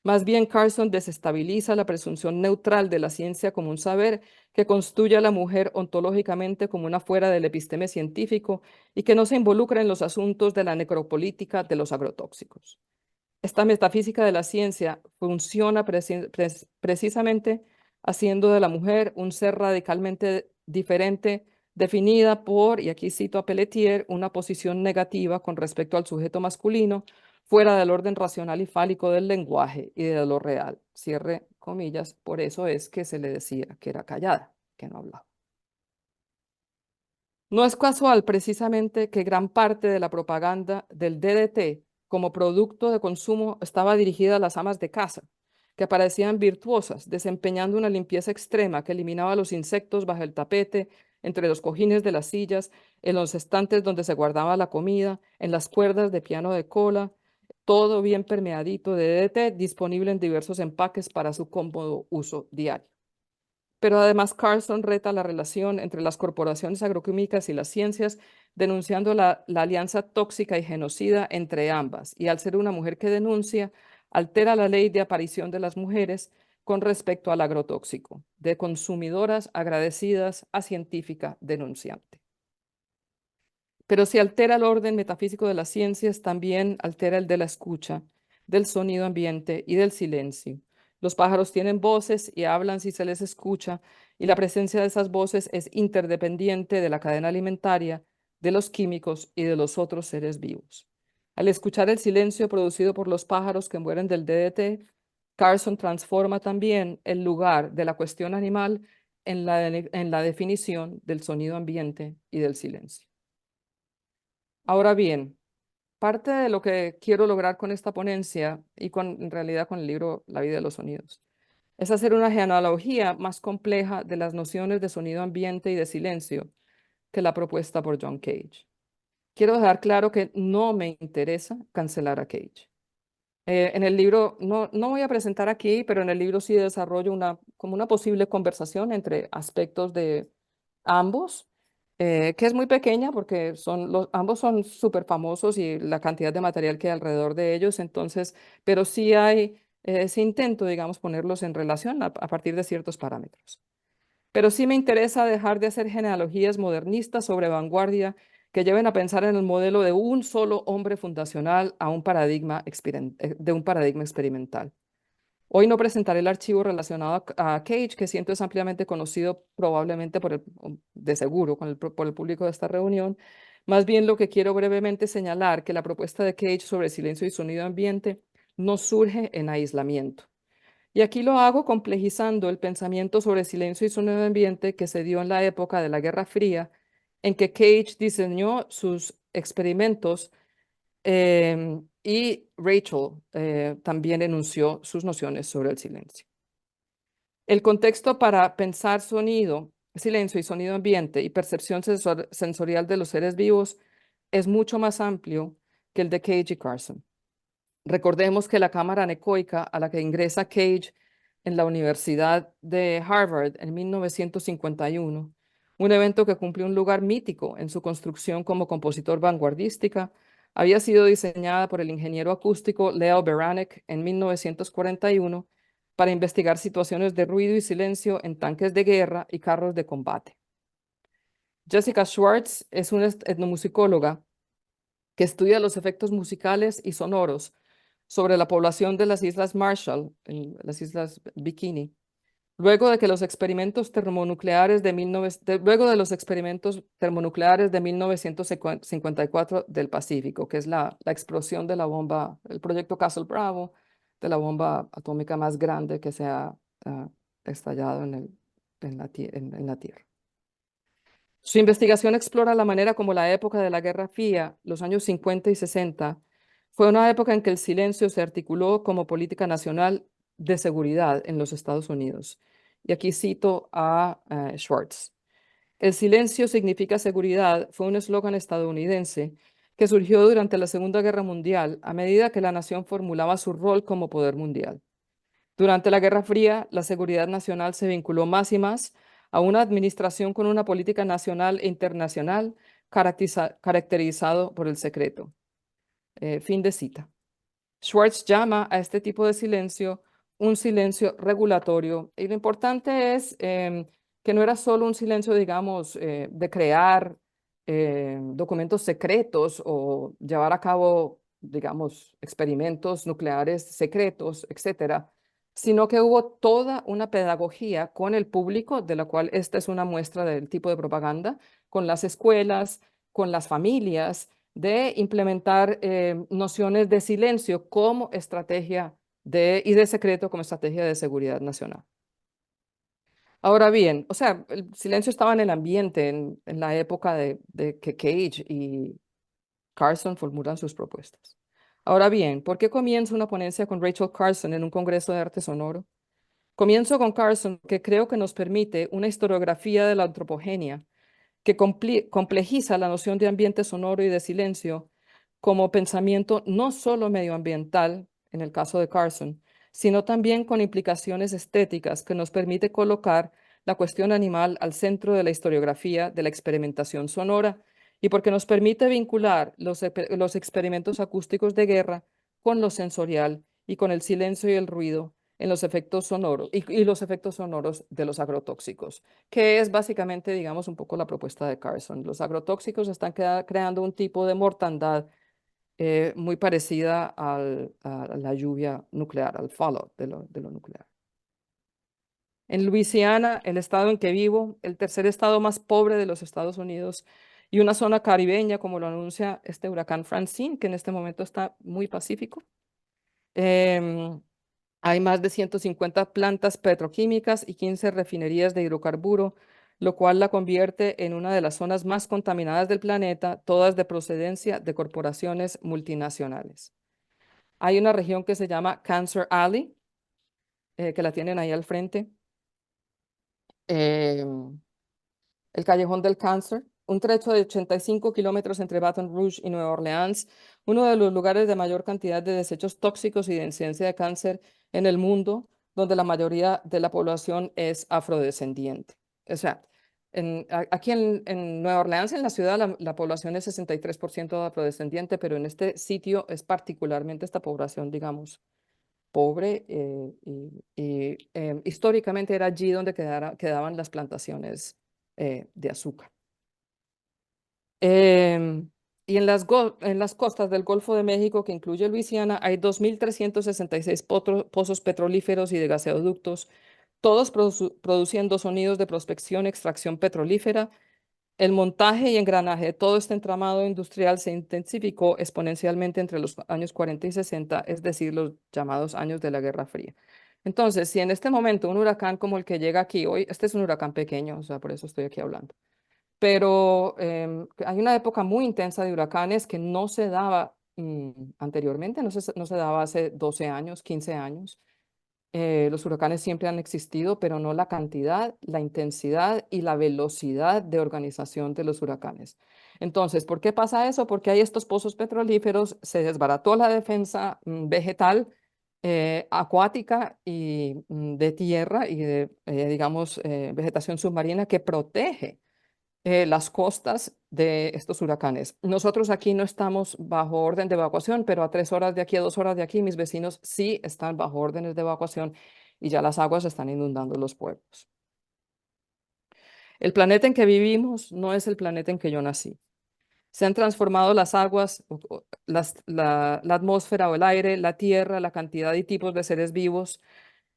Más bien, Carson desestabiliza la presunción neutral de la ciencia como un saber que construye a la mujer ontológicamente como una fuera del episteme científico y que no se involucra en los asuntos de la necropolítica de los agrotóxicos. Esta metafísica de la ciencia funciona precisamente haciendo de la mujer un ser radicalmente diferente, definida por, y aquí cito a Pelletier, una posición negativa con respecto al sujeto masculino, fuera del orden racional y fálico del lenguaje y de lo real. Cierre comillas, por eso es que se le decía que era callada, que no hablaba. No es casual precisamente que gran parte de la propaganda del DDT como producto de consumo estaba dirigida a las amas de casa, que parecían virtuosas, desempeñando una limpieza extrema que eliminaba los insectos bajo el tapete, entre los cojines de las sillas, en los estantes donde se guardaba la comida, en las cuerdas de piano de cola, todo bien permeadito de DDT, disponible en diversos empaques para su cómodo uso diario. Pero además Carson reta la relación entre las corporaciones agroquímicas y las ciencias, denunciando la alianza tóxica y genocida entre ambas. Y al ser una mujer que denuncia, altera la ley de aparición de las mujeres con respecto al agrotóxico, de consumidoras agradecidas a científica denunciante. Pero si altera el orden metafísico de las ciencias, también altera el de la escucha, del sonido ambiente y del silencio. Los pájaros tienen voces y hablan si se les escucha, y la presencia de esas voces es interdependiente de la cadena alimentaria, de los químicos y de los otros seres vivos. Al escuchar el silencio producido por los pájaros que mueren del DDT, Carson transforma también el lugar de la cuestión animal en la definición del sonido ambiente y del silencio. Ahora bien, parte de lo que quiero lograr con esta ponencia y en realidad con el libro La vida de los sonidos es hacer una genealogía más compleja de las nociones de sonido ambiente y de silencio que la propuesta por John Cage. Quiero dejar claro que no me interesa cancelar a Cage. En el libro, no voy a presentar aquí, pero en el libro sí desarrollo como una posible conversación entre aspectos de ambos, que es muy pequeña porque ambos son súper famosos y la cantidad de material que hay alrededor de ellos, entonces, pero sí hay ese intento, digamos, ponerlos en relación a partir de ciertos parámetros. Pero sí me interesa dejar de hacer genealogías modernistas sobre vanguardia que lleven a pensar en el modelo de un solo hombre fundacional a de un paradigma experimental. Hoy no presentaré el archivo relacionado a Cage, que siento es ampliamente conocido probablemente de seguro por el público de esta reunión. Más bien lo que quiero brevemente señalar que la propuesta de Cage sobre silencio y sonido ambiente no surge en aislamiento. Y aquí lo hago complejizando el pensamiento sobre silencio y sonido ambiente que se dio en la época de la Guerra Fría, en que Cage diseñó sus experimentos Y Rachel también enunció sus nociones sobre el silencio. El contexto para pensar sonido, silencio y sonido ambiente y percepción sensorial de los seres vivos es mucho más amplio que el de Cage y Carson. Recordemos que la cámara anecoica a la que ingresa Cage en la Universidad de Harvard en 1951, un evento que cumplió un lugar mítico en su construcción como compositor vanguardística, había sido diseñada por el ingeniero acústico Leo Beranek en 1941 para investigar situaciones de ruido y silencio en tanques de guerra y carros de combate. Jessica Schwartz es una etnomusicóloga que estudia los efectos musicales y sonoros sobre la población de las Islas Marshall, en las Islas Bikini, luego de los experimentos termonucleares de 1954 del Pacífico, que es la explosión de la bomba, el proyecto Castle Bravo, de la bomba atómica más grande que se ha estallado en la Tierra. Su investigación explora la manera como la época de la Guerra Fría, los años 50 y 60, fue una época en que el silencio se articuló como política nacional de seguridad en los Estados Unidos. Y aquí cito a Schwartz. El silencio significa seguridad fue un eslogan estadounidense que surgió durante la Segunda Guerra Mundial a medida que la nación formulaba su rol como poder mundial. Durante la Guerra Fría, la seguridad nacional se vinculó más y más a una administración con una política nacional e internacional caracterizado por el secreto. Fin de cita. Schwartz llama a este tipo de silencio un silencio regulatorio y lo importante es que no era solo un silencio, digamos, de crear documentos secretos o llevar a cabo, digamos, experimentos nucleares secretos, etcétera, sino que hubo toda una pedagogía con el público, de la cual esta es una muestra del tipo de propaganda, con las escuelas, con las familias, de implementar nociones de silencio como estrategia y de secreto como estrategia de seguridad nacional. Ahora bien, o sea, el silencio estaba en el ambiente en la época de que Cage y Carson formulan sus propuestas. Ahora bien, ¿por qué comienzo una ponencia con Rachel Carson en un congreso de arte sonoro? Comienzo con Carson, que creo que nos permite una historiografía de la antropogenia que complejiza la noción de ambiente sonoro y de silencio como pensamiento no solo medioambiental, en el caso de Carson, sino también con implicaciones estéticas que nos permite colocar la cuestión animal al centro de la historiografía de la experimentación sonora y porque nos permite vincular los experimentos acústicos de guerra con lo sensorial y con el silencio y el ruido en los efectos sonoros y los efectos sonoros de los agrotóxicos, que es básicamente, digamos, un poco la propuesta de Carson. Los agrotóxicos están creando un tipo de mortandad muy parecida a la lluvia nuclear, al fallout de lo nuclear. En Luisiana, el estado en que vivo, el tercer estado más pobre de los Estados Unidos y una zona caribeña, como lo anuncia este huracán Francine, que en este momento está muy pacífico. Hay más de 150 plantas petroquímicas y 15 refinerías de hidrocarburo, lo cual la convierte en una de las zonas más contaminadas del planeta, todas de procedencia de corporaciones multinacionales. Hay una región que se llama Cancer Alley, que la tienen ahí al frente. El Callejón del Cáncer, un trecho de 85 kilómetros entre Baton Rouge y Nueva Orleans, uno de los lugares de mayor cantidad de desechos tóxicos y de incidencia de cáncer en el mundo, donde la mayoría de la población es afrodescendiente. O sea, aquí en Nueva Orleans, en la ciudad, la población es 63% afrodescendiente, pero en este sitio es particularmente esta población, digamos, pobre históricamente era allí donde quedaban las plantaciones de azúcar. Y en las costas del Golfo de México, que incluye Luisiana, hay 2.366 pozos petrolíferos y de gaseoductos, todos produciendo sonidos de prospección y extracción petrolífera. El montaje y engranaje de todo este entramado industrial se intensificó exponencialmente entre los años 40 y 60, es decir, los llamados años de la Guerra Fría. Entonces, si en este momento un huracán como el que llega aquí hoy, este es un huracán pequeño, o sea, por eso estoy aquí hablando, pero hay una época muy intensa de huracanes que no se daba anteriormente, no se daba hace 12 años, 15 años. Los huracanes siempre han existido, pero no la cantidad, la intensidad y la velocidad de organización de los huracanes. Entonces, ¿por qué pasa eso? Porque hay estos pozos petrolíferos, se desbarató la defensa vegetal, acuática y de tierra y de, digamos, vegetación submarina que protege las costas de estos huracanes. Nosotros aquí no estamos bajo orden de evacuación, pero a 3 horas de aquí, a 2 horas de aquí, mis vecinos sí están bajo órdenes de evacuación y ya las aguas están inundando los pueblos. El planeta en que vivimos no es el planeta en que yo nací. Se han transformado las aguas, la atmósfera o el aire, la tierra, la cantidad y tipos de seres vivos,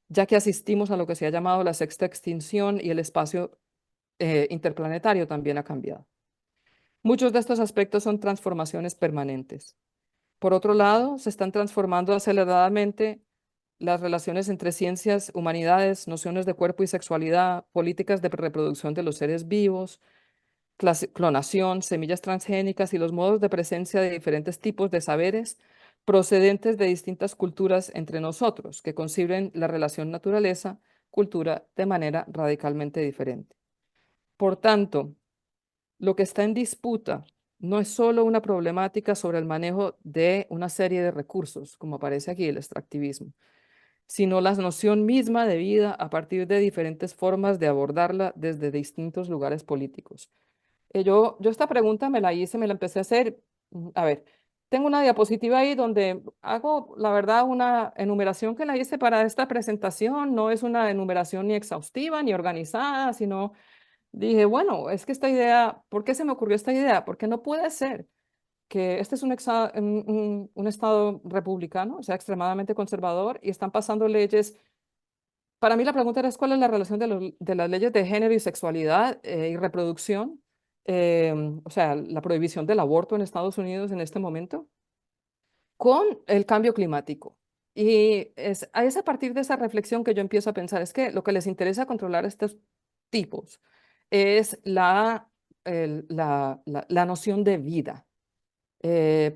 ya que asistimos a lo que se ha llamado la sexta extinción y el espacio interplanetario también ha cambiado. Muchos de estos aspectos son transformaciones permanentes. Por otro lado, se están transformando aceleradamente las relaciones entre ciencias, humanidades, nociones de cuerpo y sexualidad, políticas de reproducción de los seres vivos, clonación, semillas transgénicas y los modos de presencia de diferentes tipos de saberes procedentes de distintas culturas entre nosotros, que conciben la relación naturaleza-cultura de manera radicalmente diferente. Por tanto, lo que está en disputa no es solo una problemática sobre el manejo de una serie de recursos, como aparece aquí el extractivismo, sino la noción misma de vida a partir de diferentes formas de abordarla desde distintos lugares políticos. Yo esta pregunta me la hice, me la empecé a hacer. A ver, tengo una diapositiva ahí donde hago, la verdad, una enumeración que la hice para esta presentación. No es una enumeración ni exhaustiva ni organizada, sino dije, bueno, es que esta idea, ¿por qué se me ocurrió esta idea? Porque no puede ser que este es un estado republicano, o sea, extremadamente conservador, y están pasando leyes. Para mí la pregunta era, ¿cuál es la relación de las leyes de género y sexualidad y reproducción? O sea, la prohibición del aborto en Estados Unidos en este momento, con el cambio climático. Y es a partir de esa reflexión que yo empiezo a pensar, es que lo que les interesa controlar a estos tipos es la noción de vida,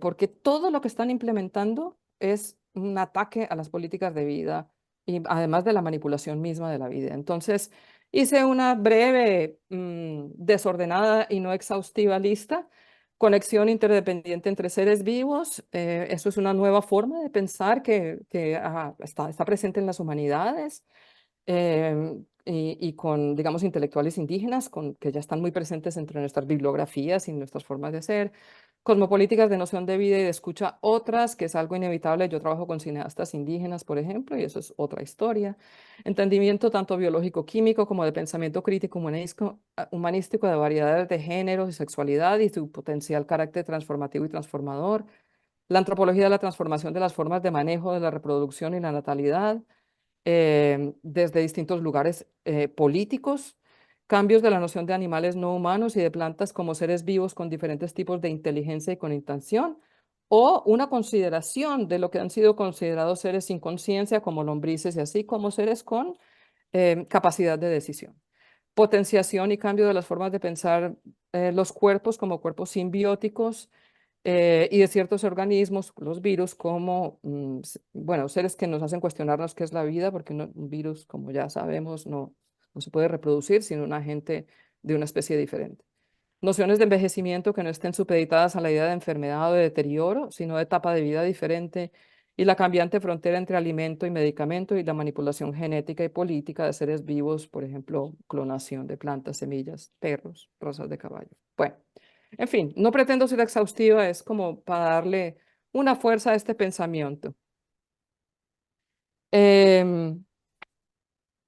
porque todo lo que están implementando es un ataque a las políticas de vida y además de la manipulación misma de la vida. Entonces, hice una breve, desordenada y no exhaustiva lista. Conexión interdependiente entre seres vivos. Eso es una nueva forma de pensar que está presente en las humanidades y con, digamos, intelectuales indígenas que ya están muy presentes entre nuestras bibliografías y nuestras formas de ser. Cosmopolíticas de noción de vida y de escucha otras, que es algo inevitable. Yo trabajo con cineastas indígenas, por ejemplo, y eso es otra historia. Entendimiento tanto biológico-químico como de pensamiento crítico humanístico de variedades de género y sexualidad y su potencial carácter transformativo y transformador. La antropología de la transformación de las formas de manejo de la reproducción y la natalidad desde distintos lugares políticos, cambios de la noción de animales no humanos y de plantas como seres vivos con diferentes tipos de inteligencia y con intención, o una consideración de lo que han sido considerados seres sin conciencia como lombrices y así como seres con capacidad de decisión. Potenciación y cambio de las formas de pensar los cuerpos como cuerpos simbióticos, y de ciertos organismos, los virus, como, bueno, seres que nos hacen cuestionarnos qué es la vida, porque un virus, como ya sabemos, no se puede reproducir sino un agente de una especie diferente. Nociones de envejecimiento que no estén supeditadas a la idea de enfermedad o de deterioro, sino de etapa de vida diferente, y la cambiante frontera entre alimento y medicamento y la manipulación genética y política de seres vivos, por ejemplo, clonación de plantas, semillas, perros, razas de caballo. Bueno. En fin, no pretendo ser exhaustiva, es como para darle una fuerza a este pensamiento.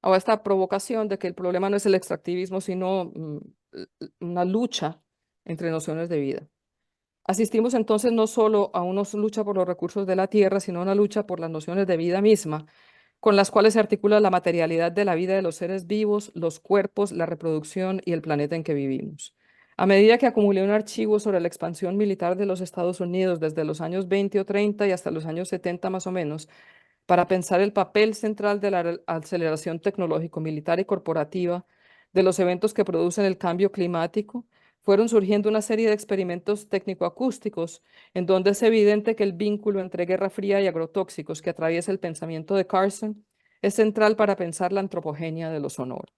O esta provocación de que el problema no es el extractivismo, sino una lucha entre nociones de vida. Asistimos entonces no solo a una lucha por los recursos de la tierra, sino a una lucha por las nociones de vida misma, con las cuales se articula la materialidad de la vida de los seres vivos, los cuerpos, la reproducción y el planeta en que vivimos. A medida que acumulé un archivo sobre la expansión militar de los Estados Unidos desde los años 20 o 30 y hasta los años 70 más o menos, para pensar el papel central de la aceleración tecnológico, militar y corporativa, de los eventos que producen el cambio climático, fueron surgiendo una serie de experimentos técnico-acústicos en donde es evidente que el vínculo entre Guerra Fría y agrotóxicos que atraviesa el pensamiento de Carson es central para pensar la antropogenia de lo sonoro.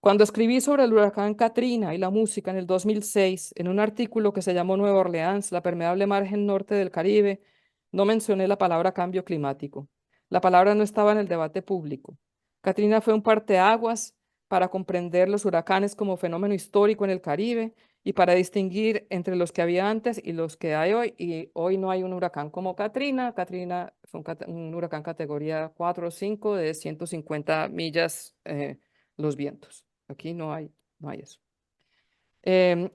Cuando escribí sobre el huracán Katrina y la música en el 2006, en un artículo que se llamó Nueva Orleans, la permeable margen norte del Caribe, no mencioné la palabra cambio climático. La palabra no estaba en el debate público. Katrina fue un parteaguas para comprender los huracanes como fenómeno histórico en el Caribe y para distinguir entre los que había antes y los que hay hoy. Y hoy no hay un huracán como Katrina. Katrina fue un huracán categoría 4 o 5 de 150 millas los vientos. Aquí no hay eso.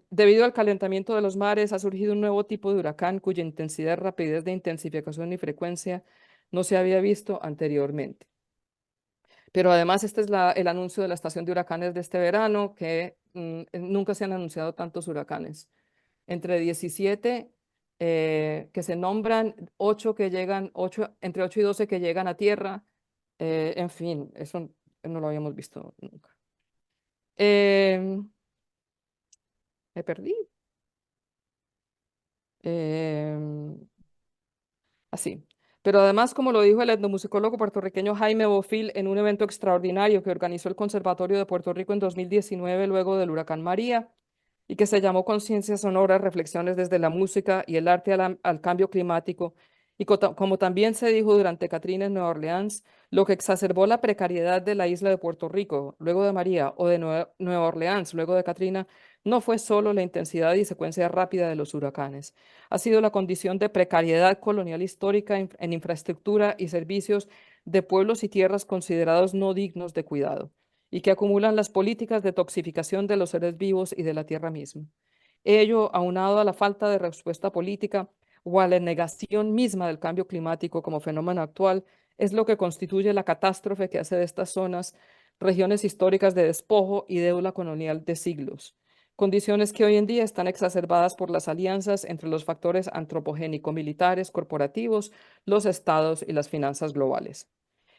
Debido al calentamiento de los mares, ha surgido un nuevo tipo de huracán cuya intensidad, rapidez de intensificación y frecuencia no se había visto anteriormente. Pero además, este es el anuncio de la estación de huracanes de este verano, que nunca se han anunciado tantos huracanes. Entre 17 que se nombran, 8 que llegan, entre 8 y 12 que llegan a tierra. En fin, eso no lo habíamos visto nunca. Me perdí. Así. Pero además, como lo dijo el etnomusicólogo puertorriqueño Jaime Bofil en un evento extraordinario que organizó el Conservatorio de Puerto Rico en 2019 luego del huracán María y que se llamó Conciencia Sonora, Reflexiones desde la música y el arte al cambio climático. Y como también se dijo durante Katrina en Nueva Orleans, lo que exacerbó la precariedad de la isla de Puerto Rico luego de María o de Nueva Orleans luego de Katrina no fue solo la intensidad y secuencia rápida de los huracanes, ha sido la condición de precariedad colonial histórica en infraestructura y servicios de pueblos y tierras considerados no dignos de cuidado y que acumulan las políticas de toxificación de los seres vivos y de la tierra misma. Ello, aunado a la falta de respuesta política o a la negación misma del cambio climático como fenómeno actual, es lo que constituye la catástrofe que hace de estas zonas regiones históricas de despojo y deuda colonial de siglos. Condiciones que hoy en día están exacerbadas por las alianzas entre los factores antropogénico-militares corporativos, los estados y las finanzas globales.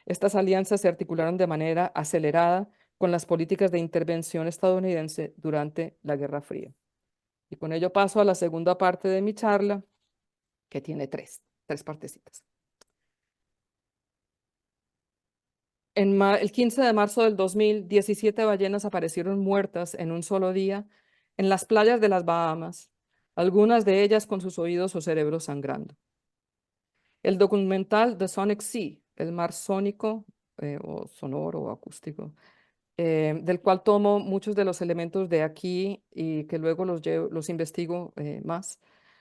Estas alianzas se articularon de manera acelerada con las políticas de intervención estadounidense durante la Guerra Fría. Y con ello paso a la segunda parte de mi charla, que tiene tres partecitas. El 15 de marzo del 2000, 17 ballenas aparecieron muertas en un solo día en las playas de las Bahamas, algunas de ellas con sus oídos o cerebros sangrando. El documental The Sonic Sea, el mar sónico o sonoro o acústico, del cual tomo muchos de los elementos de aquí y que luego los investigo más.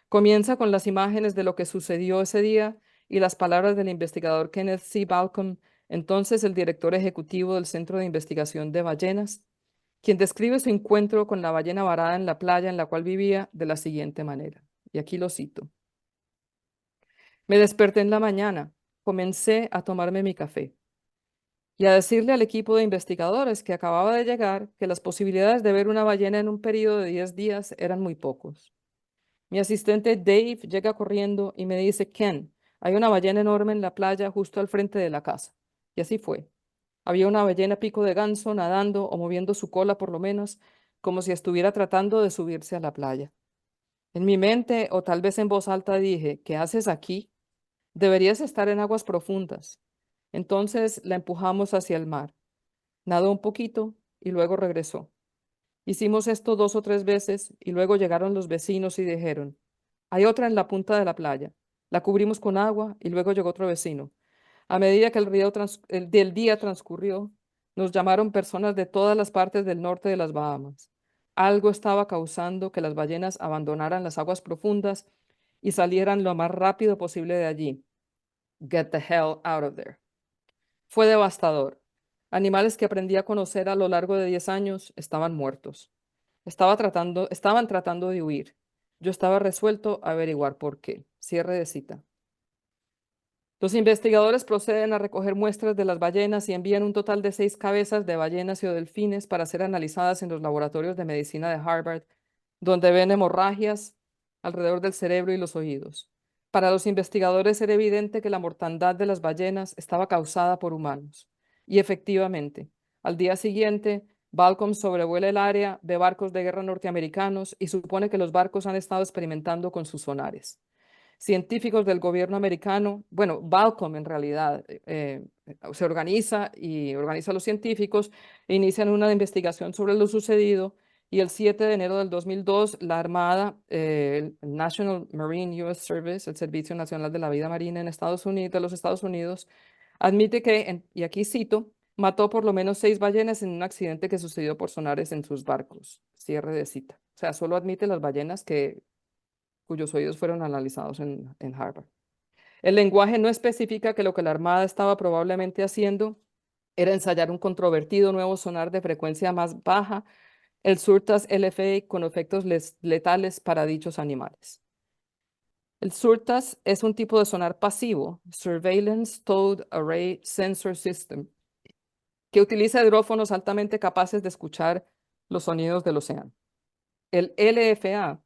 Comienza con las imágenes de lo que sucedió ese día y las palabras del investigador Kenneth C. Balcom, entonces el director ejecutivo del Centro de Investigación de Ballenas, quien describe su encuentro con la ballena varada en la playa en la cual vivía de la siguiente manera. Y aquí lo cito. Me desperté en la mañana, comencé a tomarme mi café y a decirle al equipo de investigadores que acababa de llegar que las posibilidades de ver una ballena en un periodo de 10 días eran muy pocos. Mi asistente Dave llega corriendo y me dice, Ken, hay una ballena enorme en la playa justo al frente de la casa. Y así fue. Había una ballena pico de ganso nadando o moviendo su cola por lo menos, como si estuviera tratando de subirse a la playa. En mi mente, o tal vez en voz alta, dije, ¿qué haces aquí? Deberías estar en aguas profundas. Entonces la empujamos hacia el mar. Nadó un poquito y luego regresó. Hicimos esto 2 o 3 veces y luego llegaron los vecinos y dijeron, hay otra en la punta de la playa. La cubrimos con agua y luego llegó otro vecino. A medida que el día transcurrió, nos llamaron personas de todas las partes del norte de las Bahamas. Algo estaba causando que las ballenas abandonaran las aguas profundas y salieran lo más rápido posible de allí. Get the hell out of there. Fue devastador. Animales que aprendí a conocer a lo largo de 10 años estaban muertos. Estaban tratando de huir. Yo estaba resuelto a averiguar por qué. Cierre de cita. Los investigadores proceden a recoger muestras de las ballenas y envían un total de 6 cabezas de ballenas y o delfines para ser analizadas en los laboratorios de medicina de Harvard, donde ven hemorragias alrededor del cerebro y los oídos. Para los investigadores era evidente que la mortandad de las ballenas estaba causada por humanos. Y efectivamente, al día siguiente, Balcom sobrevuela el área, ve barcos de guerra norteamericanos y supone que los barcos han estado experimentando con sus sonares. Científicos del gobierno americano, bueno, Balcom en realidad se organiza y organiza a los científicos, e inician una investigación sobre lo sucedido y el 7 de enero del 2002 la Armada, el National Marine US Service, el Servicio Nacional de la Vida Marina en Estados Unidos, de los Estados Unidos, admite que, y aquí cito, mató por lo menos 6 ballenas en un accidente que sucedió por sonares en sus barcos. Cierre de cita. O sea, solo admite las ballenas cuyos oídos fueron analizados en Harvard. El lenguaje no especifica que lo que la Armada estaba probablemente haciendo era ensayar un controvertido nuevo sonar de frecuencia más baja, el Surtas LFA, con efectos letales para dichos animales. El Surtas es un tipo de sonar pasivo, Surveillance Towed Array Sensor System, que utiliza hidrófonos altamente capaces de escuchar los sonidos del océano. El LFA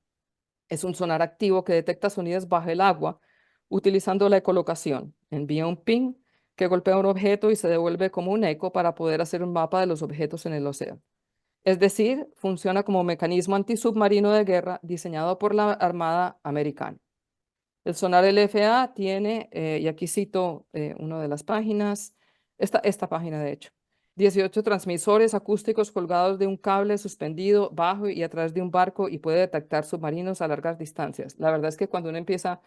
es un sonar activo que detecta sonidos bajo el agua utilizando la ecolocación. Envía un ping que golpea un objeto y se devuelve como un eco para poder hacer un mapa de los objetos en el océano. Es decir, funciona como mecanismo antisubmarino de guerra diseñado por la Armada Americana. El sonar LFA tiene, y aquí cito una de las páginas, esta página de hecho, 18 transmisores acústicos colgados de un cable suspendido bajo y a través de un barco y puede detectar submarinos a largas distancias. La verdad es que cuando uno empieza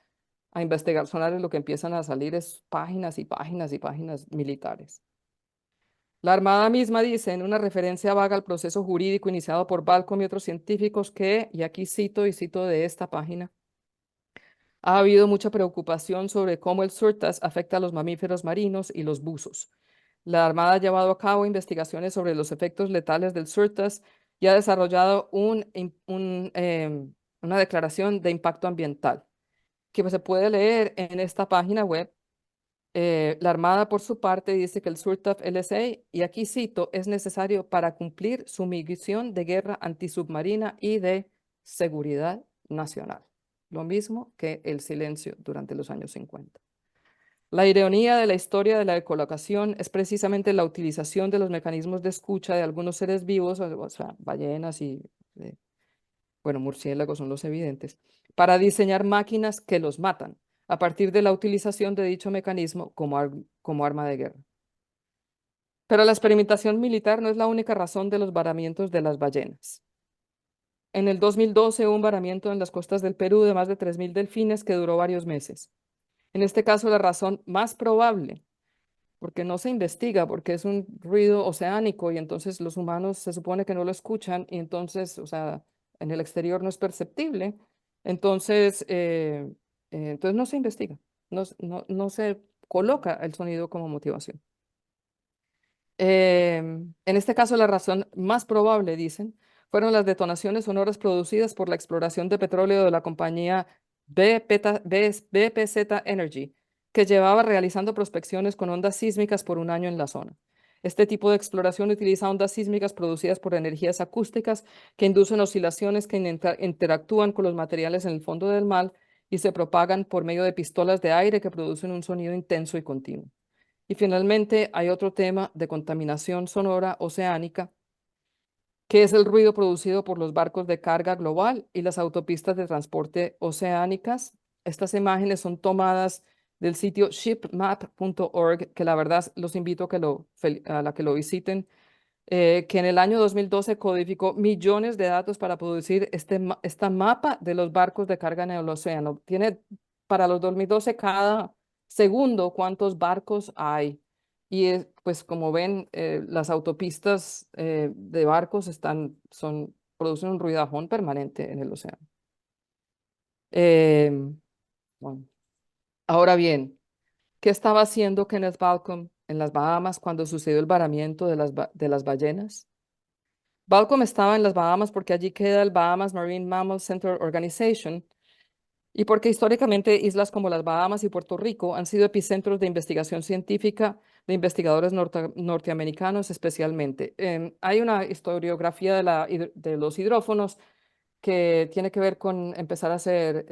a investigar sonares, lo que empiezan a salir es páginas y páginas y páginas militares. La Armada misma dice en una referencia vaga al proceso jurídico iniciado por Balcom y otros científicos que, y aquí cito y cito de esta página, ha habido mucha preocupación sobre cómo el surtas afecta a los mamíferos marinos y los buzos. La Armada ha llevado a cabo investigaciones sobre los efectos letales del surtas y ha desarrollado una declaración de impacto ambiental que se puede leer en esta página web. La Armada, por su parte, dice que el SURTAF LSA, y aquí cito, es necesario para cumplir su misión de guerra antisubmarina y de seguridad nacional. Lo mismo que el silencio durante los años 50. La ironía de la historia de la ecolocación es precisamente la utilización de los mecanismos de escucha de algunos seres vivos, o sea, ballenas y, bueno, murciélagos son los evidentes, para diseñar máquinas que los matan a partir de la utilización de dicho mecanismo como arma de guerra. Pero la experimentación militar no es la única razón de los varamientos de las ballenas. En el 2012 hubo un varamiento en las costas del Perú de más de 3.000 delfines que duró varios meses. En este caso, la razón más probable, porque no se investiga, porque es un ruido oceánico y entonces los humanos se supone que no lo escuchan y entonces, o sea, en el exterior no es perceptible, entonces no se investiga, no se coloca el sonido como motivación. En este caso, la razón más probable, dicen, fueron las detonaciones sonoras producidas por la exploración de petróleo de la compañía BPZ Energy, que llevaba realizando prospecciones con ondas sísmicas por un año en la zona. Este tipo de exploración utiliza ondas sísmicas producidas por energías acústicas que inducen oscilaciones que interactúan con los materiales en el fondo del mar y se propagan por medio de pistolas de aire que producen un sonido intenso y continuo. Y finalmente hay otro tema de contaminación sonora oceánica, que es el ruido producido por los barcos de carga global y las autopistas de transporte oceánicas. Estas imágenes son tomadas del sitio shipmap.org, que la verdad los invito a que lo visiten, que en el año 2012 codificó millones de datos para producir esta mapa de los barcos de carga en el océano. Tiene para los 2012 cada segundo cuántos barcos hay. Y pues como ven, las autopistas de barcos producen un ruidajón permanente en el océano. Bueno. Ahora bien, ¿qué estaba haciendo Kenneth Balcom en las Bahamas cuando sucedió el varamiento de las ballenas? Balcom estaba en las Bahamas porque allí queda el Bahamas Marine Mammal Center Organization y porque históricamente islas como las Bahamas y Puerto Rico han sido epicentros de investigación científica de investigadores norteamericanos especialmente. Hay una historiografía de los hidrófonos que tiene que ver con empezar a hacer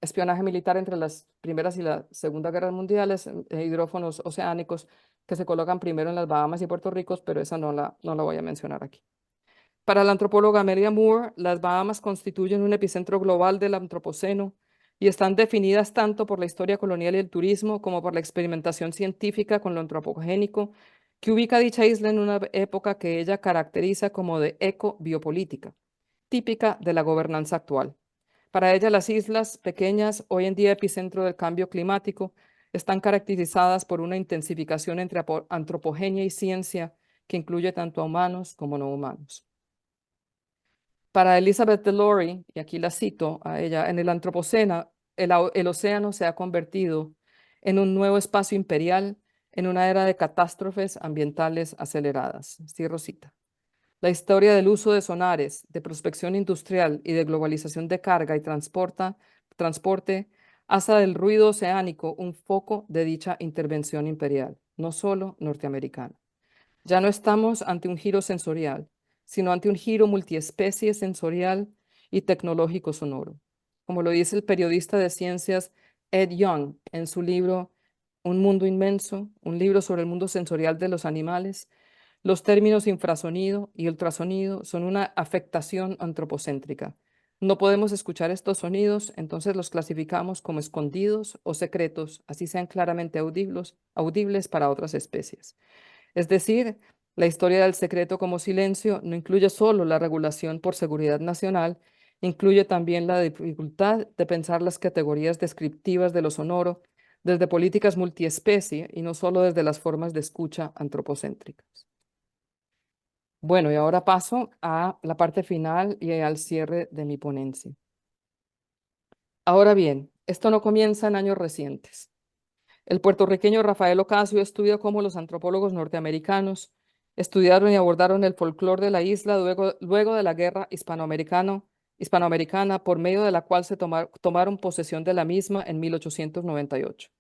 espionaje militar entre las primeras y la segunda guerras mundiales, hidrófonos oceánicos que se colocan primero en las Bahamas y Puerto Rico, pero esa no la voy a mencionar aquí. Para la antropóloga Amelia Moore, las Bahamas constituyen un epicentro global del antropoceno y están definidas tanto por la historia colonial y el turismo como por la experimentación científica con lo antropogénico, que ubica dicha isla en una época que ella caracteriza como de ecobiopolítica, típica de la gobernanza actual. Para ella, las islas pequeñas, hoy en día epicentro del cambio climático, están caracterizadas por una intensificación entre antropogenia y ciencia que incluye tanto a humanos como no humanos. Para Elizabeth Delory, y aquí la cito a ella, en el Antropoceno, el océano se ha convertido en un nuevo espacio imperial en una era de catástrofes ambientales aceleradas. Cierro cita. La historia del uso de sonares, de prospección industrial y de globalización de carga y transporte hace del ruido oceánico un foco de dicha intervención imperial, no solo norteamericana. Ya no estamos ante un giro sensorial, sino ante un giro multiespecie sensorial y tecnológico sonoro. Como lo dice el periodista de ciencias Ed Young en su libro Un mundo inmenso, un libro sobre el mundo sensorial de los animales, los términos infrasonido y ultrasonido son una afectación antropocéntrica. No podemos escuchar estos sonidos, entonces los clasificamos como escondidos o secretos, así sean claramente audibles para otras especies. Es decir, la historia del secreto como silencio no incluye solo la regulación por seguridad nacional, incluye también la dificultad de pensar las categorías descriptivas de lo sonoro desde políticas multiespecie y no solo desde las formas de escucha antropocéntricas. Bueno, y ahora paso a la parte final y al cierre de mi ponencia. Ahora bien, esto no comienza en años recientes. El puertorriqueño Rafael Ocasio estudia cómo los antropólogos norteamericanos estudiaron y abordaron el folclore de la isla luego de la guerra hispanoamericana, por medio de la cual se tomaron posesión de la misma en 1898.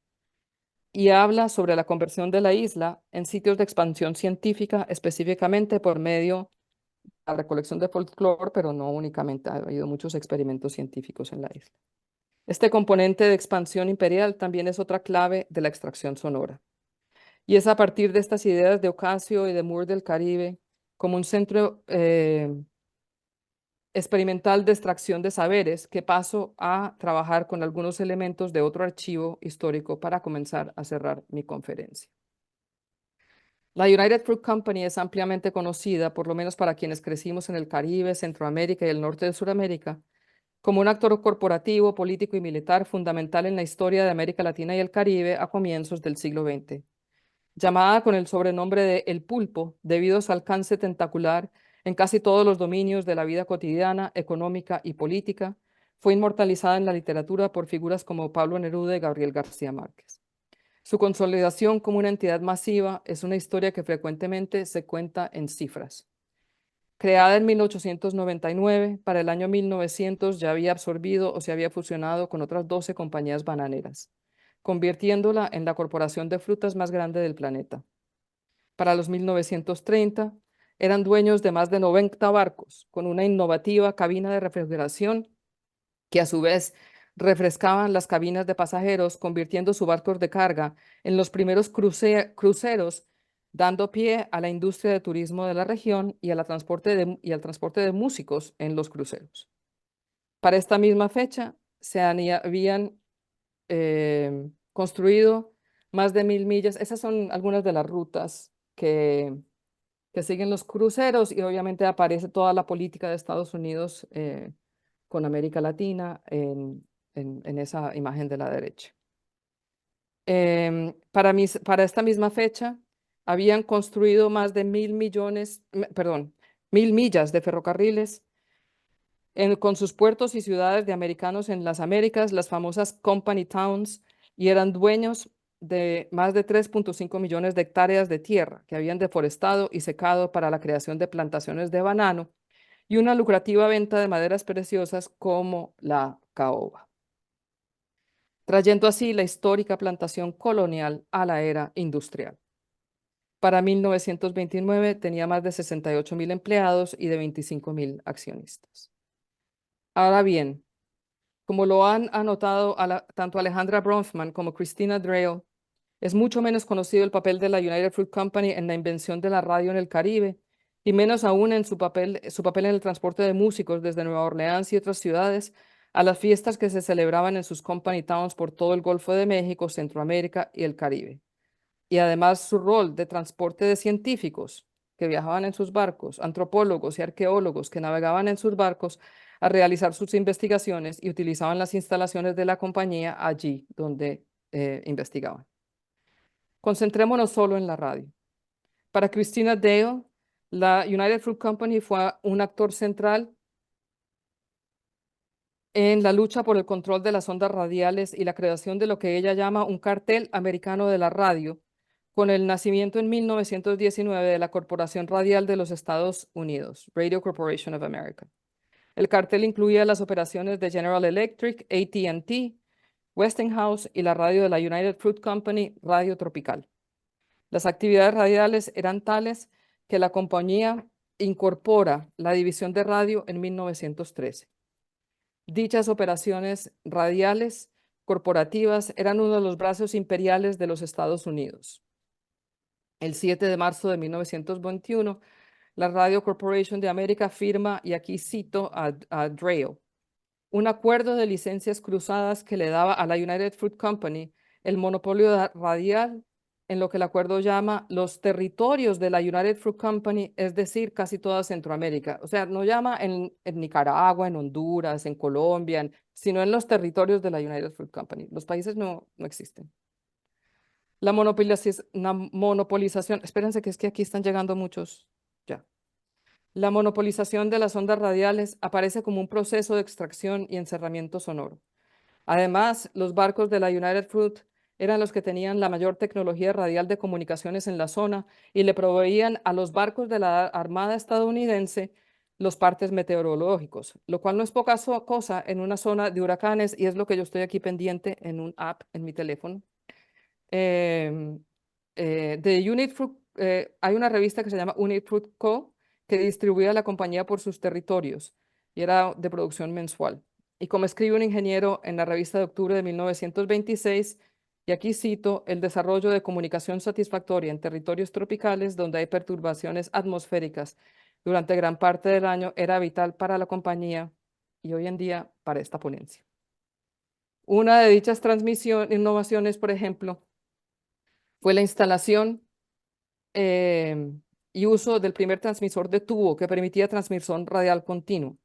Y habla sobre la conversión de la isla en sitios de expansión científica, específicamente por medio de la recolección de folclore, pero no únicamente, ha habido muchos experimentos científicos en la isla. Este componente de expansión imperial también es otra clave de la extracción sonora. Y es a partir de estas ideas de Ocasio y de Moore del Caribe, como un centro experimental de extracción de saberes, que paso a trabajar con algunos elementos de otro archivo histórico para comenzar a cerrar mi conferencia. La United Fruit Company es ampliamente conocida, por lo menos para quienes crecimos en el Caribe, Centroamérica y el norte de Sudamérica, como un actor corporativo, político y militar fundamental en la historia de América Latina y el Caribe a comienzos del siglo XX. Llamada con el sobrenombre de El Pulpo, debido a su alcance tentacular en casi todos los dominios de la vida cotidiana, económica y política, fue inmortalizada en la literatura por figuras como Pablo Neruda y Gabriel García Márquez. Su consolidación como una entidad masiva es una historia que frecuentemente se cuenta en cifras. Creada en 1899, para el año 1900 ya había absorbido o se había fusionado con otras 12 compañías bananeras, convirtiéndola en la corporación de frutas más grande del planeta. Para los 1930, eran dueños de más de 90 barcos, con una innovativa cabina de refrigeración que a su vez refrescaban las cabinas de pasajeros, convirtiendo sus barcos de carga en los primeros cruceros, dando pie a la industria de turismo de la región y al transporte de músicos en los cruceros. Para esta misma fecha se habían construido más de 1000 millas. Esas son algunas de las rutas que siguen los cruceros y obviamente aparece toda la política de Estados Unidos con América Latina en esa imagen de la derecha. Para esta misma fecha, habían construido más de 1000 millas de ferrocarriles con sus puertos y ciudades de americanos en las Américas, las famosas Company Towns, y eran dueños de más de 3.5 millones de hectáreas de tierra que habían deforestado y secado para la creación de plantaciones de banano y una lucrativa venta de maderas preciosas como la caoba, trayendo así la histórica plantación colonial a la era industrial. Para 1929 tenía más de 68.000 empleados y de 25.000 accionistas. Ahora bien, como lo han anotado tanto Alejandra Bronfman como Christina Drehl, es mucho menos conocido el papel de la United Fruit Company en la invención de la radio en el Caribe, y menos aún en su papel en el transporte de músicos desde Nueva Orleans y otras ciudades a las fiestas que se celebraban en sus company towns por todo el Golfo de México, Centroamérica y el Caribe. Y además su rol de transporte de científicos que viajaban en sus barcos, antropólogos y arqueólogos que navegaban en sus barcos a realizar sus investigaciones y utilizaban las instalaciones de la compañía allí donde investigaban. Concentrémonos solo en la radio. Para Christina Dale, la United Fruit Company fue un actor central en la lucha por el control de las ondas radiales y la creación de lo que ella llama un cartel americano de la radio, con el nacimiento en 1919 de la Corporación Radial de los Estados Unidos, Radio Corporation of America. El cartel incluía las operaciones de General Electric, AT&T, Westinghouse y la radio de la United Fruit Company, Radio Tropical. Las actividades radiales eran tales que la compañía incorpora la división de radio en 1913. Dichas operaciones radiales corporativas eran uno de los brazos imperiales de los Estados Unidos. El 7 de marzo de 1921, la Radio Corporation de América firma, y aquí cito a Drehl, un acuerdo de licencias cruzadas que le daba a la United Fruit Company el monopolio radial en lo que el acuerdo llama los territorios de la United Fruit Company, es decir, casi toda Centroamérica. O sea, no llama en Nicaragua, en Honduras, en Colombia, sino en los territorios de la United Fruit Company. Los países no existen. La monopolización, espérense que es que aquí están llegando muchos, ya. La monopolización de las ondas radiales aparece como un proceso de extracción y encerramiento sonoro. Además, los barcos de la United Fruit eran los que tenían la mayor tecnología radial de comunicaciones en la zona y le proveían a los barcos de la Armada estadounidense los partes meteorológicos, lo cual no es poca cosa en una zona de huracanes, y es lo que yo estoy aquí pendiente en un app en mi teléfono. De Unit Fruit, hay una revista que se llama Unit Fruit Co., que distribuía la compañía por sus territorios y era de producción mensual. Y como escribe un ingeniero en la revista de octubre de 1926, y aquí cito, el desarrollo de comunicación satisfactoria en territorios tropicales donde hay perturbaciones atmosféricas durante gran parte del año era vital para la compañía y hoy en día para esta ponencia. Una de dichas innovaciones, por ejemplo, fue la instalación y uso del primer transmisor de tubo que permitía transmisión radial continuo.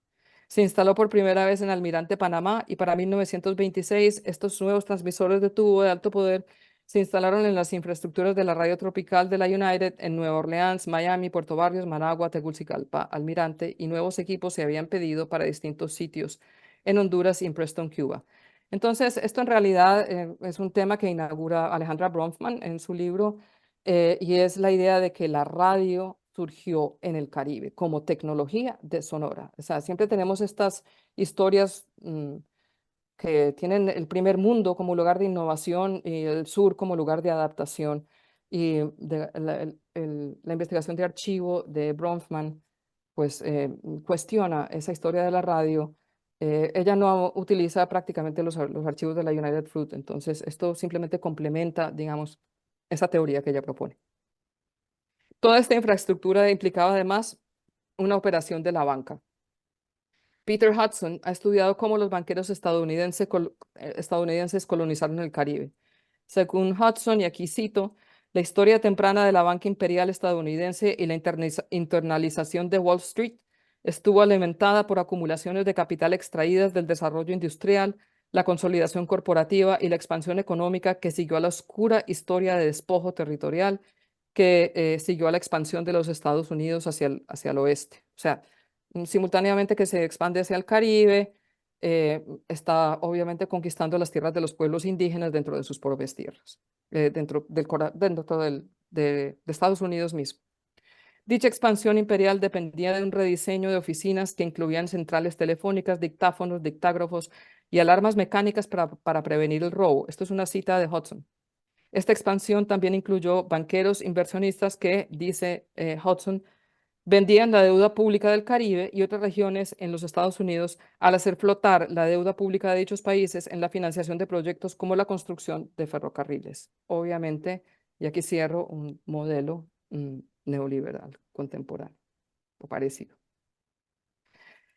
Se instaló por primera vez en Almirante, Panamá, y para 1926 estos nuevos transmisores de tubo de alto poder se instalaron en las infraestructuras de la radio tropical de la United en Nueva Orleans, Miami, Puerto Barrios, Managua, Tegucigalpa, Almirante, y nuevos equipos se habían pedido para distintos sitios en Honduras y en Preston, Cuba. Entonces, esto en realidad es un tema que inaugura Alejandra Bronfman en su libro, y es la idea de que la radio surgió en el Caribe como tecnología de sonora. O sea, siempre tenemos estas historias que tienen el primer mundo como lugar de innovación y el sur como lugar de adaptación. Y la investigación de archivo de Bronfman pues cuestiona esa historia de la radio. Ella no utiliza prácticamente los archivos de la United Fruit, entonces esto simplemente complementa, digamos, esa teoría que ella propone. Toda esta infraestructura implicaba además una operación de la banca. Peter Hudson ha estudiado cómo los banqueros estadounidenses colonizaron el Caribe. Según Hudson, y aquí cito, la historia temprana de la banca imperial estadounidense y la internalización de Wall Street estuvo alimentada por acumulaciones de capital extraídas del desarrollo industrial, la consolidación corporativa y la expansión económica que siguió a la oscura historia de despojo territorial que siguió a la expansión de los Estados Unidos hacia el oeste. O sea, simultáneamente que se expande hacia el Caribe, está obviamente conquistando las tierras de los pueblos indígenas dentro de sus propias tierras, dentro de Estados Unidos mismo. Dicha expansión imperial dependía de un rediseño de oficinas que incluían centrales telefónicas, dictáfonos, dictágrafos y alarmas mecánicas para prevenir el robo. Esto es una cita de Hudson. Esta expansión también incluyó banqueros inversionistas que, dice Hudson, vendían la deuda pública del Caribe y otras regiones en los Estados Unidos al hacer flotar la deuda pública de dichos países en la financiación de proyectos como la construcción de ferrocarriles. Obviamente, y aquí cierro, un modelo neoliberal contemporáneo o parecido.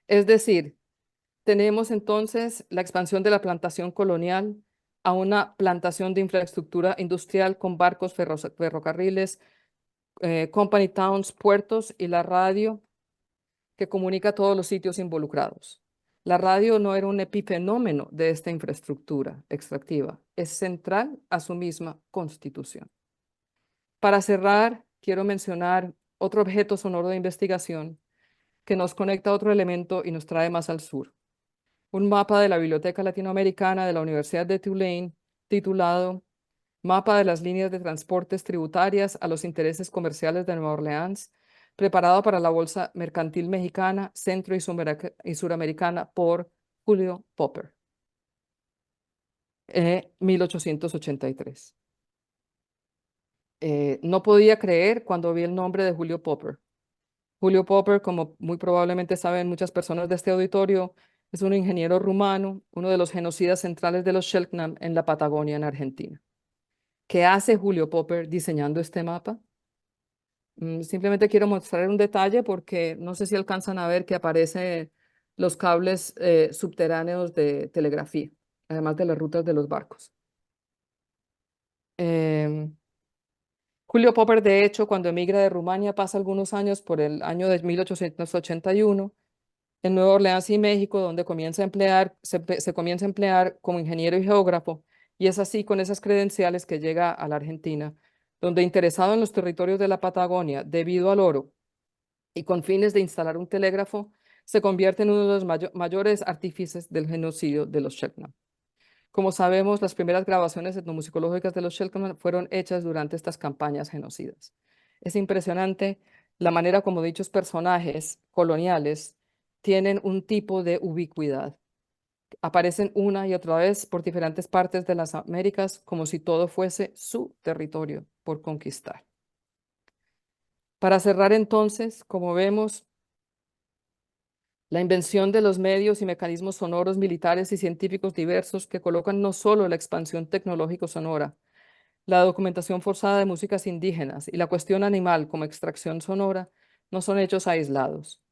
Es decir, tenemos entonces la expansión de la plantación colonial a una plantación de infraestructura industrial con barcos, ferrocarriles, company towns, puertos y la radio que comunica todos los sitios involucrados. La radio no era un epifenómeno de esta infraestructura extractiva, es central a su misma constitución. Para cerrar, quiero mencionar otro objeto sonoro de investigación que nos conecta a otro elemento y nos trae más al sur. Un mapa de la Biblioteca Latinoamericana de la Universidad de Tulane titulado Mapa de las líneas de transportes tributarias a los intereses comerciales de Nueva Orleans, preparado para la Bolsa Mercantil Mexicana, Centro y Suramericana por Julio Popper, 1883. No podía creer cuando vi el nombre de Julio Popper. Julio Popper, como muy probablemente saben muchas personas de este auditorio, es un ingeniero rumano, uno de los genocidas centrales de los Selknam en la Patagonia, en Argentina. ¿Qué hace Julio Popper diseñando este mapa? Simplemente quiero mostrar un detalle porque no sé si alcanzan a ver que aparecen los cables subterráneos de telegrafía, además de las rutas de los barcos. Julio Popper, de hecho, cuando emigra de Rumania, pasa algunos años por el año de 1881 en Nueva Orleans y México, donde se comienza a emplear como ingeniero y geógrafo, y es así con esas credenciales que llega a la Argentina, donde interesado en los territorios de la Patagonia debido al oro y con fines de instalar un telégrafo, se convierte en uno de los mayores artífices del genocidio de los Selknam. Como sabemos, las primeras grabaciones etnomusicológicas de los Selknam fueron hechas durante estas campañas genocidas. Es impresionante la manera como dichos personajes coloniales tienen un tipo de ubicuidad. Aparecen una y otra vez por diferentes partes de las Américas como si todo fuese su territorio por conquistar. Para cerrar entonces, como vemos, la invención de los medios y mecanismos sonoros militares y científicos diversos que colocan no solo la expansión tecnológico-sonora, la documentación forzada de músicas indígenas y la cuestión animal como extracción sonora, no son hechos aislados.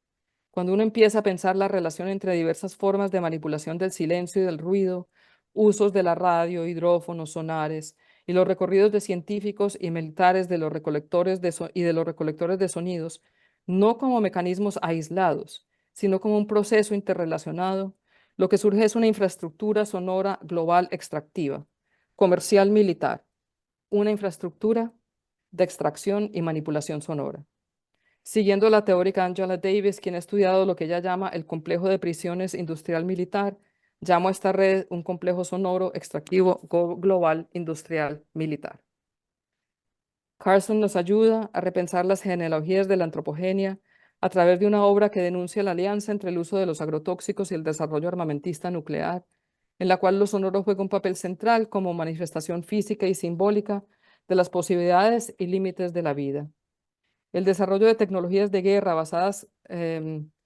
Cuando uno empieza a pensar la relación entre diversas formas de manipulación del silencio y del ruido, usos de la radio, hidrófonos, sonares, y los recorridos de científicos y militares de los recolectores de sonidos, no como mecanismos aislados, sino como un proceso interrelacionado, lo que surge es una infraestructura sonora global extractiva, comercial militar, una infraestructura de extracción y manipulación sonora. Siguiendo la teórica Angela Davis, quien ha estudiado lo que ella llama el complejo de prisiones industrial militar, llamo a esta red un complejo sonoro extractivo global industrial militar. Carson nos ayuda a repensar las genealogías de la antropogenia a través de una obra que denuncia la alianza entre el uso de los agrotóxicos y el desarrollo armamentista nuclear, en la cual lo sonoro juega un papel central como manifestación física y simbólica de las posibilidades y límites de la vida. El desarrollo de tecnologías de guerra basadas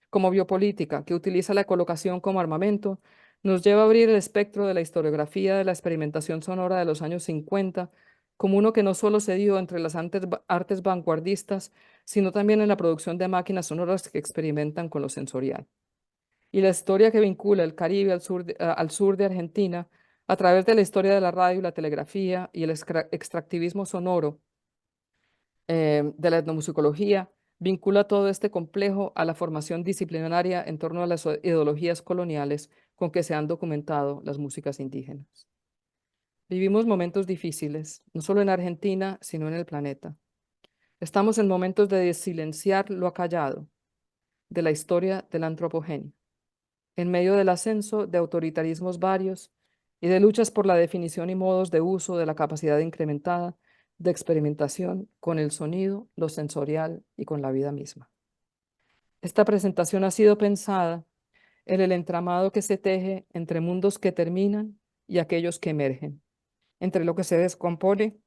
como biopolítica, que utiliza la colocación como armamento, nos lleva a abrir el espectro de la historiografía de la experimentación sonora de los años 50 como uno que no solo se dio entre las artes vanguardistas, sino también en la producción de máquinas sonoras que experimentan con lo sensorial. Y la historia que vincula el Caribe al sur de Argentina a través de la historia de la radio, la telegrafía y el extractivismo sonoro de la etnomusicología, vincula todo este complejo a la formación disciplinaria en torno a las ideologías coloniales con que se han documentado las músicas indígenas. Vivimos momentos difíciles, no solo en Argentina, sino en el planeta. Estamos en momentos de silenciar lo acallado de la historia de la antropogenia, en medio del ascenso de autoritarismos varios y de luchas por la definición y modos de uso de la capacidad incrementada de experimentación con el sonido, lo sensorial y con la vida misma. Esta presentación ha sido pensada en el entramado que se teje entre mundos que terminan y aquellos que emergen, entre lo que se descompone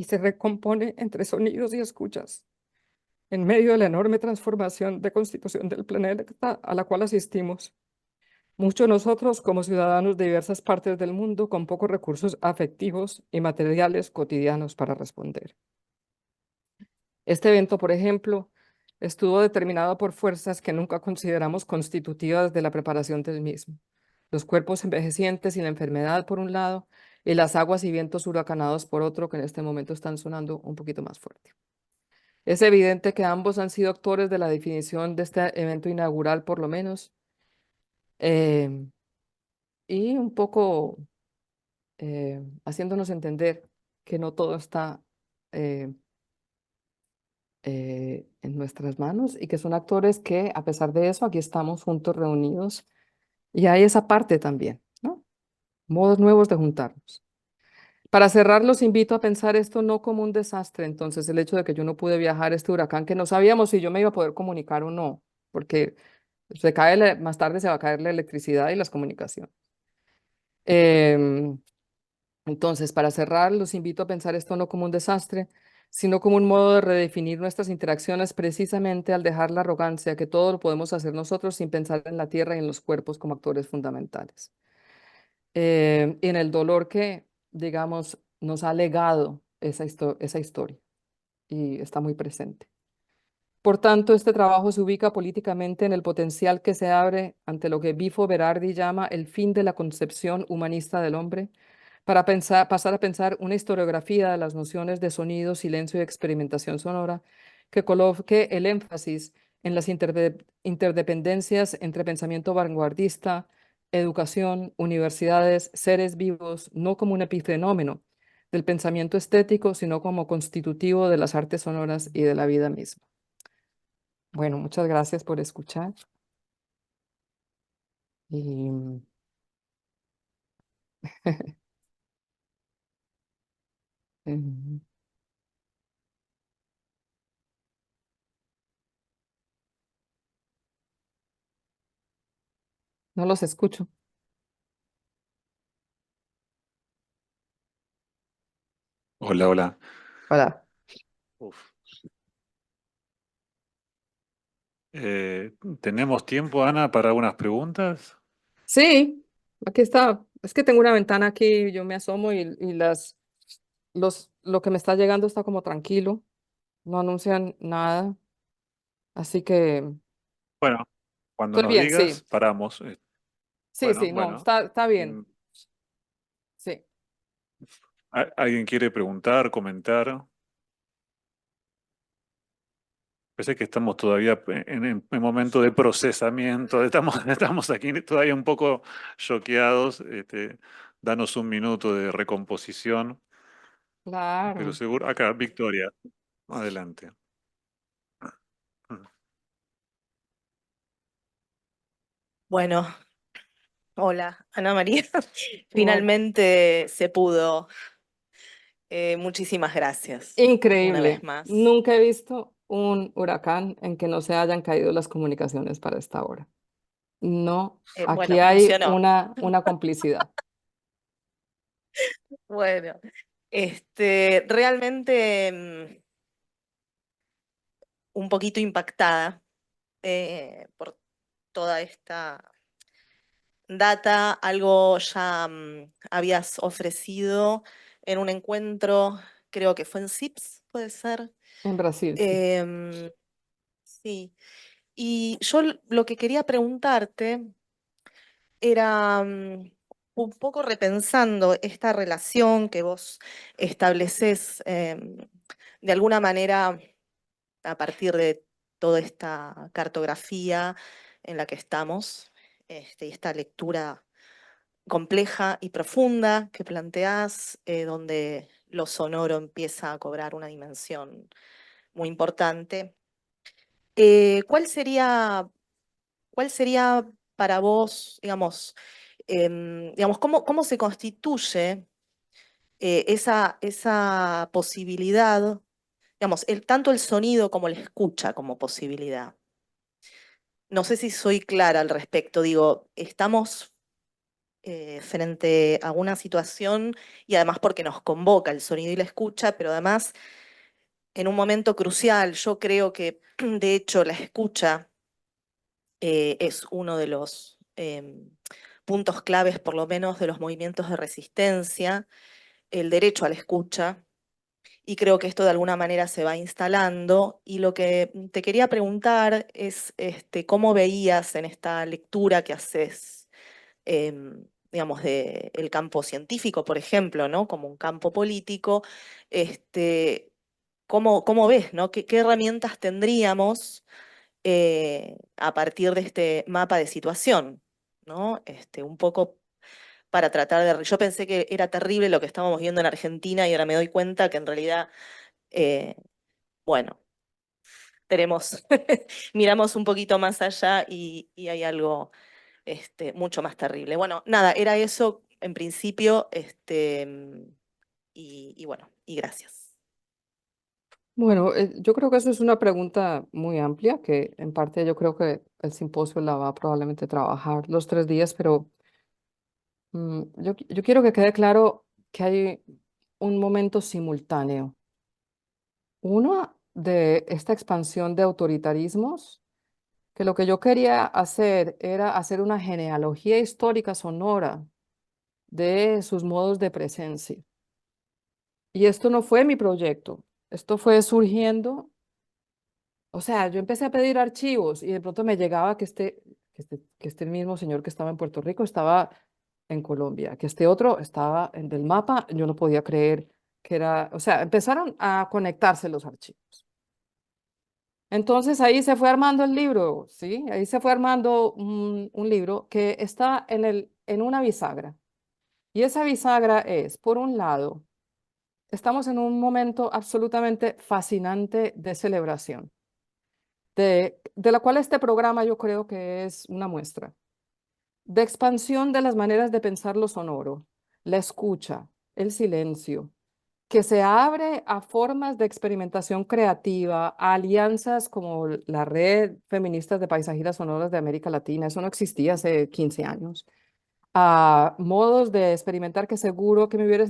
y se recompone entre sonidos y escuchas, en medio de la enorme transformación de constitución del planeta a la cual asistimos. Muchos de nosotros, como ciudadanos de diversas partes del mundo, con pocos recursos afectivos y materiales cotidianos para responder. Este evento, por ejemplo, estuvo determinado por fuerzas que nunca consideramos constitutivas de la preparación del mismo. Los cuerpos envejecientes y la enfermedad, por un lado, y las aguas y vientos huracanados, por otro, que en este momento están sonando un poquito más fuerte. Es evidente que ambos han sido actores de la definición de este evento inaugural, por lo menos, y un poco haciéndonos entender que no todo está eh, en nuestras manos y que son actores que, a pesar de eso, aquí estamos juntos, reunidos, y hay esa parte también, ¿no? Modos nuevos de juntarnos. Para cerrar, los invito a pensar esto no como un desastre, entonces el hecho de que yo no pude viajar, este huracán, que no sabíamos si yo me iba a poder comunicar o no, porque más tarde se va a caer la electricidad y las comunicaciones. Em, entonces, para cerrar, los invito a pensar esto no como un desastre, sino como un modo de redefinir nuestras interacciones precisamente al dejar la arrogancia que todo lo podemos hacer nosotros sin pensar en la tierra y en los cuerpos como actores fundamentales. Y en el dolor que, digamos, nos ha legado esa historia y está muy presente. Por tanto, este trabajo se ubica políticamente en el potencial que se abre ante lo que Bifo Berardi llama el fin de la concepción humanista del hombre, para pasar a pensar una historiografía de las nociones de sonido, silencio y experimentación sonora que coloque el énfasis en las interdependencias entre pensamiento vanguardista, educación, universidades, seres vivos, no como un epifenómeno del pensamiento estético, sino como constitutivo de las artes sonoras y de la vida misma. Bueno, muchas gracias por escuchar. Y em, no los escucho. Hola, hola. Hola. Uf. ¿Tenemos tiempo, Ana, para unas preguntas? Sí, aquí está. Es que tengo una ventana aquí, yo me asomo y lo que me está llegando está como tranquilo, no anuncian nada, así que Bueno, cuando estoy nos bien, digas, sí, paramos. sí, Bueno, sí, no, bueno. está bien, mm, sí. ¿Alguien quiere preguntar, comentar? Pensé que estamos todavía en momento de procesamiento, estamos aquí todavía un poco choqueados. Danos un minuto de recomposición, pero Claro. seguro, acá, Victoria, adelante. Bueno, hola, Ana María. Hola. Finalmente se pudo. Muchísimas gracias una vez Increíble. más. Nunca he visto un huracán en que no se hayan caído las comunicaciones para esta hora. No, aquí Bueno, hay funcionó. una complicidad. Bueno, realmente un poquito impactada por toda esta data, algo ya habías ofrecido en un encuentro, creo que fue en CIPS, puede ser. En Brasil, sí. Em, sí. Y yo lo que quería preguntarte era un poco repensando esta relación que vos estableces de alguna manera a partir de toda esta cartografía en la que estamos, y esta lectura compleja y profunda que planteás, donde lo sonoro empieza a cobrar una dimensión muy importante. ¿Cuál sería para vos, digamos, cómo se constituye esa posibilidad, digamos, tanto el sonido como la escucha como posibilidad? No sé si soy clara al respecto, digo, estamos frente a una situación y además porque nos convoca el sonido y la escucha, pero además en un momento crucial. Yo creo que de hecho la escucha es uno de los puntos claves, por lo menos, de los movimientos de resistencia, el derecho a la escucha. Y creo que esto de alguna manera se va instalando. Y lo que te quería preguntar es cómo veías en esta lectura que haces, digamos, del campo científico, por ejemplo, ¿no? Como un campo político, cómo ves, ¿no? ¿Qué herramientas tendríamos a partir de este mapa de situación, ¿no? Un poco para tratar de... Yo pensé que era terrible lo que estábamos viendo en Argentina y ahora me doy cuenta que en realidad, eh, bueno, tenemos, miramos un poquito más allá y hay algo mucho más terrible. Bueno, nada, era eso en principio, y bueno, y gracias. Bueno, yo creo que eso es una pregunta muy amplia, que en parte yo creo que el simposio la va a probablemente trabajar los 3 días, pero yo quiero que quede claro que hay un momento simultáneo. Uno de esta expansión de autoritarismos, que lo que yo quería hacer era hacer una genealogía histórica sonora de sus modos de presencia. Y esto no fue mi proyecto, esto fue surgiendo. O sea, yo empecé a pedir archivos y de pronto me llegaba que este mismo señor que estaba en Puerto Rico estaba en Colombia, que este otro estaba en del mapa. Yo no podía creer que era, o sea, empezaron a conectarse los archivos. Entonces ahí se fue armando el libro, ¿sí? Ahí se fue armando un libro que está en una bisagra. Y esa bisagra es, por un lado, estamos en un momento absolutamente fascinante de celebración, de la cual este programa yo creo que es una muestra, de expansión de las maneras de pensar lo sonoro, la escucha, el silencio, que se abre a formas de experimentación creativa, a alianzas como la Red Feministas de Paisajistas Sonoras de América Latina. Eso no existía hace 15 años, a modos de experimentar que seguro que me hubiera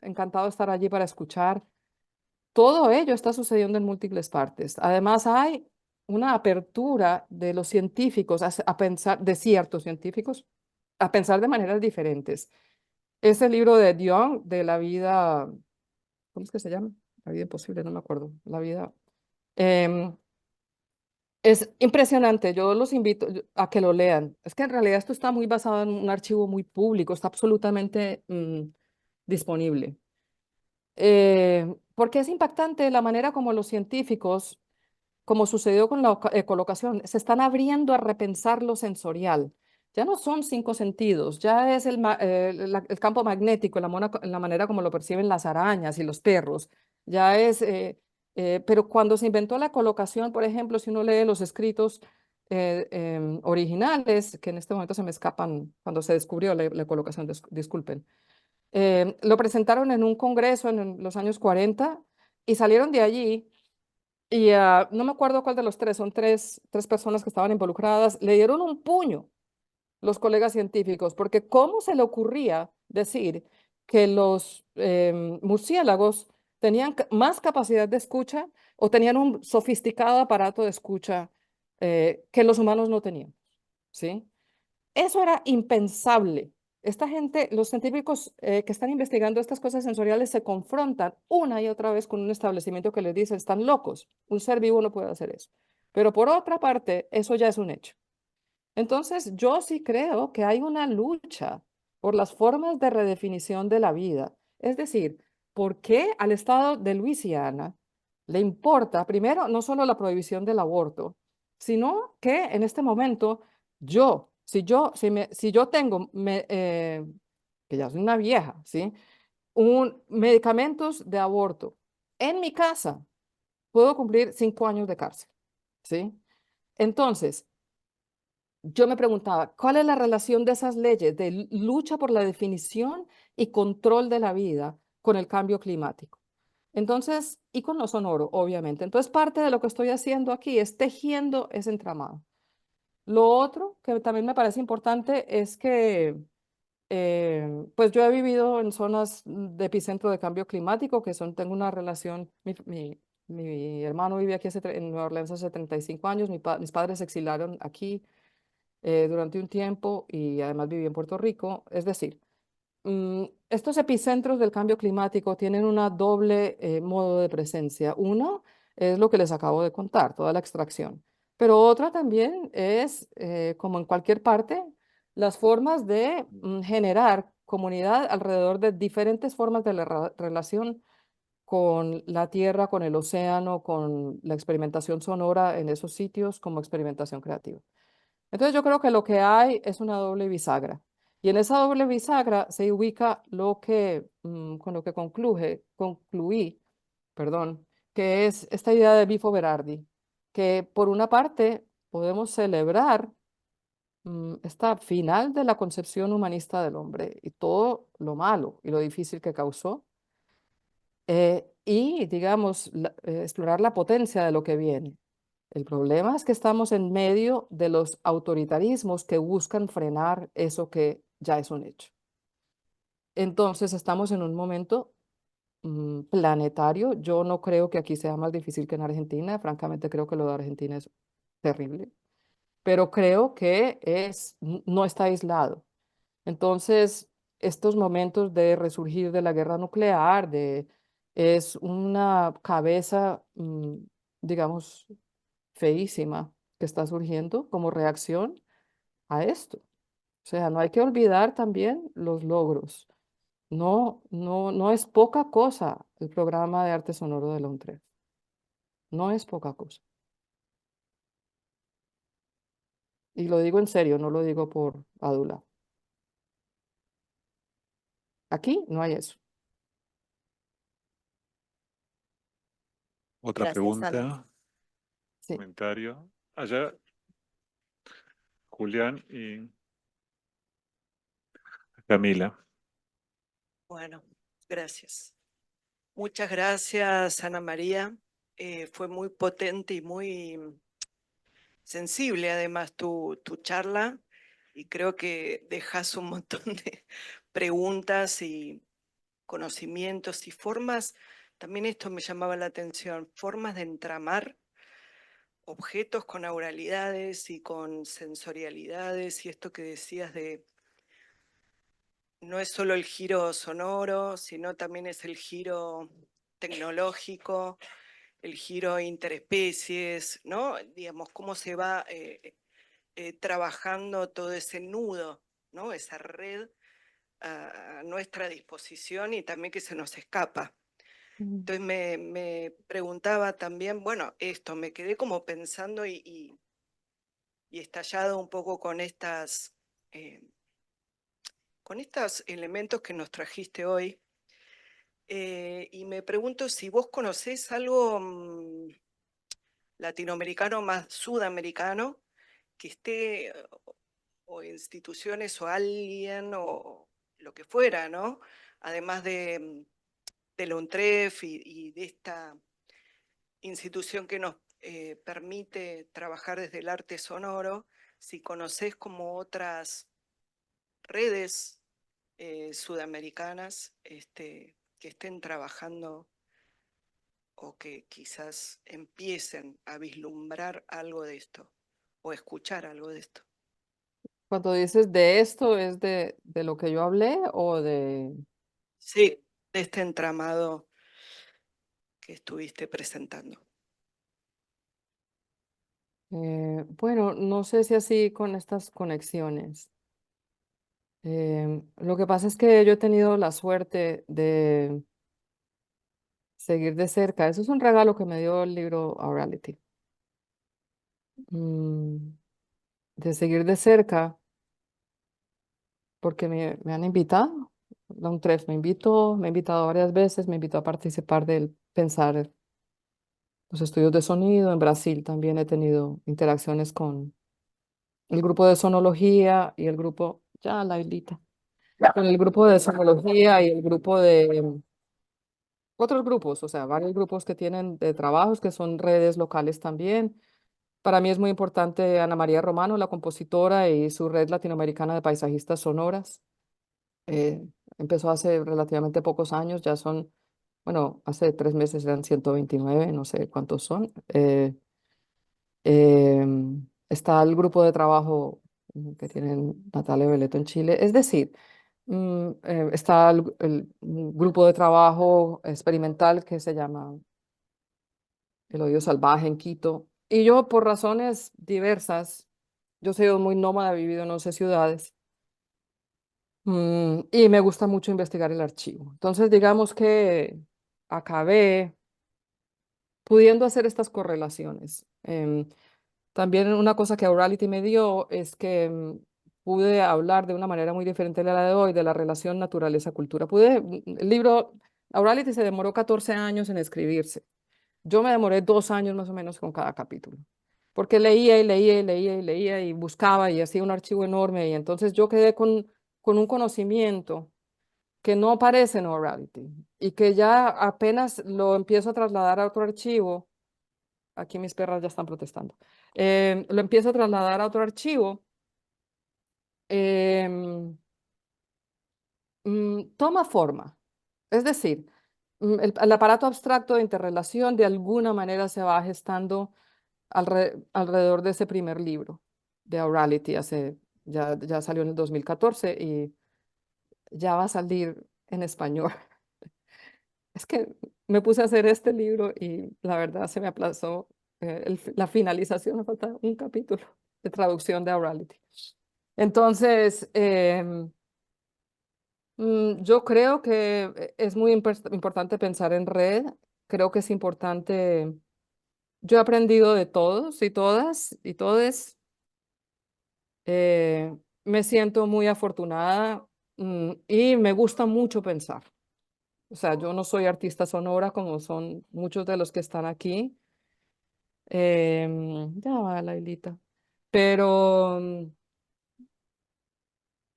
encantado estar allí para escuchar. Todo ello está sucediendo en múltiples partes. Además, hay una apertura de los científicos a pensar, de ciertos científicos, a pensar de maneras diferentes. Ese libro de Dion, de la vida, ¿cómo es que se llama? La vida imposible, no me acuerdo. La vida. em, es impresionante. Yo los invito a que lo lean. Es que en realidad esto está muy basado en un archivo muy público, está absolutamente disponible. Porque es impactante la manera como los científicos, como sucedió con la ecolocación, se están abriendo a repensar lo sensorial. Ya no son 5 sentidos, ya es el campo magnético, la manera como lo perciben las arañas y los perros. Ya es, pero cuando se inventó la ecolocación, por ejemplo, si uno lee los escritos originales, que en este momento se me escapan, cuando se descubrió la ecolocación, disculpen, lo presentaron en un congreso en los años 40 y salieron de allí y no me acuerdo cuál de los tres, son tres personas que estaban involucradas, le dieron un puño los colegas científicos, porque ¿cómo se le ocurría decir que los murciélagos tenían más capacidad de escucha o tenían un sofisticado aparato de escucha que los humanos no teníamos? ¿Sí? Eso era impensable. Esta gente, los científicos que están investigando estas cosas sensoriales se confrontan una y otra vez con un establecimiento que les dice, están locos, un ser vivo no puede hacer eso. Pero por otra parte, eso ya es un hecho. Entonces, yo sí creo que hay una lucha por las formas de redefinición de la vida. Es decir, ¿por qué al estado de Luisiana le importa, primero, no solo la prohibición del aborto, sino que en este momento si yo tengo, que ya soy una vieja, ¿sí? Medicamentos de aborto en mi casa, puedo cumplir 5 años de cárcel, ¿sí? Entonces, yo me preguntaba, ¿cuál es la relación de esas leyes de lucha por la definición y control de la vida con el cambio climático? Entonces, y con lo sonoro, obviamente. Entonces, parte de lo que estoy haciendo aquí es tejiendo ese entramado. Lo otro que también me parece importante es que Pues yo he vivido en zonas de epicentro de cambio climático, tengo una relación, mi hermano vive aquí en Nueva Orleans hace 35 años, mis padres se exiliaron aquí durante un tiempo y además viví en Puerto Rico. Es decir, estos epicentros del cambio climático tienen una doble modo de presencia. Uno es lo que les acabo de contar, toda la extracción. Pero otra también es, como en cualquier parte, las formas de generar comunidad alrededor de diferentes formas de la relación con la tierra, con el océano, con la experimentación sonora en esos sitios como experimentación creativa. Entonces yo creo que lo que hay es una doble bisagra. Y en esa doble bisagra se ubica con lo que concluí, perdón, que es esta idea de Bifo Berardi, que por una parte podemos celebrar esta final de la concepción humanista del hombre y todo lo malo y lo difícil que causó, y digamos, explorar la potencia de lo que viene. El problema es que estamos en medio de los autoritarismos que buscan frenar eso que ya es un hecho. Entonces estamos en un momento planetario. Yo no creo que aquí sea más difícil que en Argentina. Francamente creo que lo de Argentina es terrible, pero creo que no está aislado. Entonces, estos momentos de resurgir de la guerra nuclear, es una cabeza, digamos, feísima que está surgiendo como reacción a esto. O sea, no hay que olvidar también los logros. No es poca cosa el programa de arte sonoro de la UNTREF. No es poca cosa. Y lo digo en serio, no lo digo por adular. Aquí no hay eso. Otra Gracias, Ana. pregunta, Sí. comentario. Allá, Julián y Camila. Bueno, gracias. Muchas gracias, Ana María. Fue muy potente y muy sensible además tu charla y creo que dejas un montón de preguntas y conocimientos y formas. También esto me llamaba la atención, formas de entramar objetos con auralidades y con sensorialidades y esto que decías de no es solo el giro sonoro, sino también es el giro tecnológico, el giro interespecies, ¿no? Digamos, cómo se va trabajando todo ese nudo, ¿no? Esa red a nuestra disposición y también que se nos escapa. Entonces me preguntaba también, bueno, esto, me quedé como pensando y estallado un poco con estos elementos que nos trajiste hoy. Y me pregunto si vos conocés algo latinoamericano más sudamericano que esté, o instituciones o alguien o lo que fuera, ¿no? Además de la UNTREF y de esta institución que nos permite trabajar desde el arte sonoro, si conocés como otras redes sudamericanas que estén trabajando o que quizás empiecen a vislumbrar algo de esto o escuchar algo de esto. Cuando dices de esto, ¿es de lo que yo hablé o de...? Sí, de este entramado que estuviste presentando. Bueno, no sé si así con estas conexiones. Lo que pasa es que yo he tenido la suerte de seguir de cerca. Eso es un regalo que me dio el libro Aurality. Mm, de seguir de cerca porque me han invitado. La UNTREF me ha invitado varias veces, me invitó a participar del Pensar los estudios de sonido. En Brasil también he tenido interacciones con el grupo de sonología y el grupo, ya la islita, con el grupo de sonología y el grupo de otros grupos, o sea, varios grupos que tienen de trabajos que son redes locales también. Para mí es muy importante Ana María Romano, la compositora, y su red latinoamericana de paisajistas sonoras. Eh, Empezó hace relativamente pocos años, ya son, bueno, hace 3 meses eran 129, no sé cuántos son. Está el grupo de trabajo que tienen Natalia Veleto en Chile. Es decir, está un grupo de trabajo experimental que se llama El Oído Salvaje en Quito. Y yo, por razones diversas, yo soy muy nómada, he vivido en 11 ciudades. Y me gusta mucho investigar el archivo. Entonces, digamos que acabé pudiendo hacer estas correlaciones. También una cosa que Aurality me dio es que pude hablar de una manera muy diferente a la de hoy, de la relación naturaleza-cultura. El libro, Aurality se demoró 14 años en escribirse. Yo me demoré 2 años más o menos con cada capítulo, porque leía y leía y leía y leía y buscaba y hacía un archivo enorme y entonces yo quedé con un conocimiento que no aparece en Orality y que ya apenas lo empiezo a trasladar a otro archivo. Aquí mis perras ya están protestando. Lo empiezo a trasladar a otro archivo. em, Toma forma. Es decir, el aparato abstracto de interrelación de alguna manera se va gestando alrededor de ese primer libro de Aurality. Ya salió en el 2014 y ya va a salir en español. Es que me puse a hacer este libro y la verdad se me aplazó la finalización, me falta un capítulo de traducción de Aurality. Entonces, yo creo que es muy importante pensar en red, creo que es importante, yo he aprendido de todos y todas y todes, me siento muy afortunada, y me gusta mucho pensar. O sea, yo no soy artista sonora como son muchos de los que están aquí. Ya va, Lailita. Pero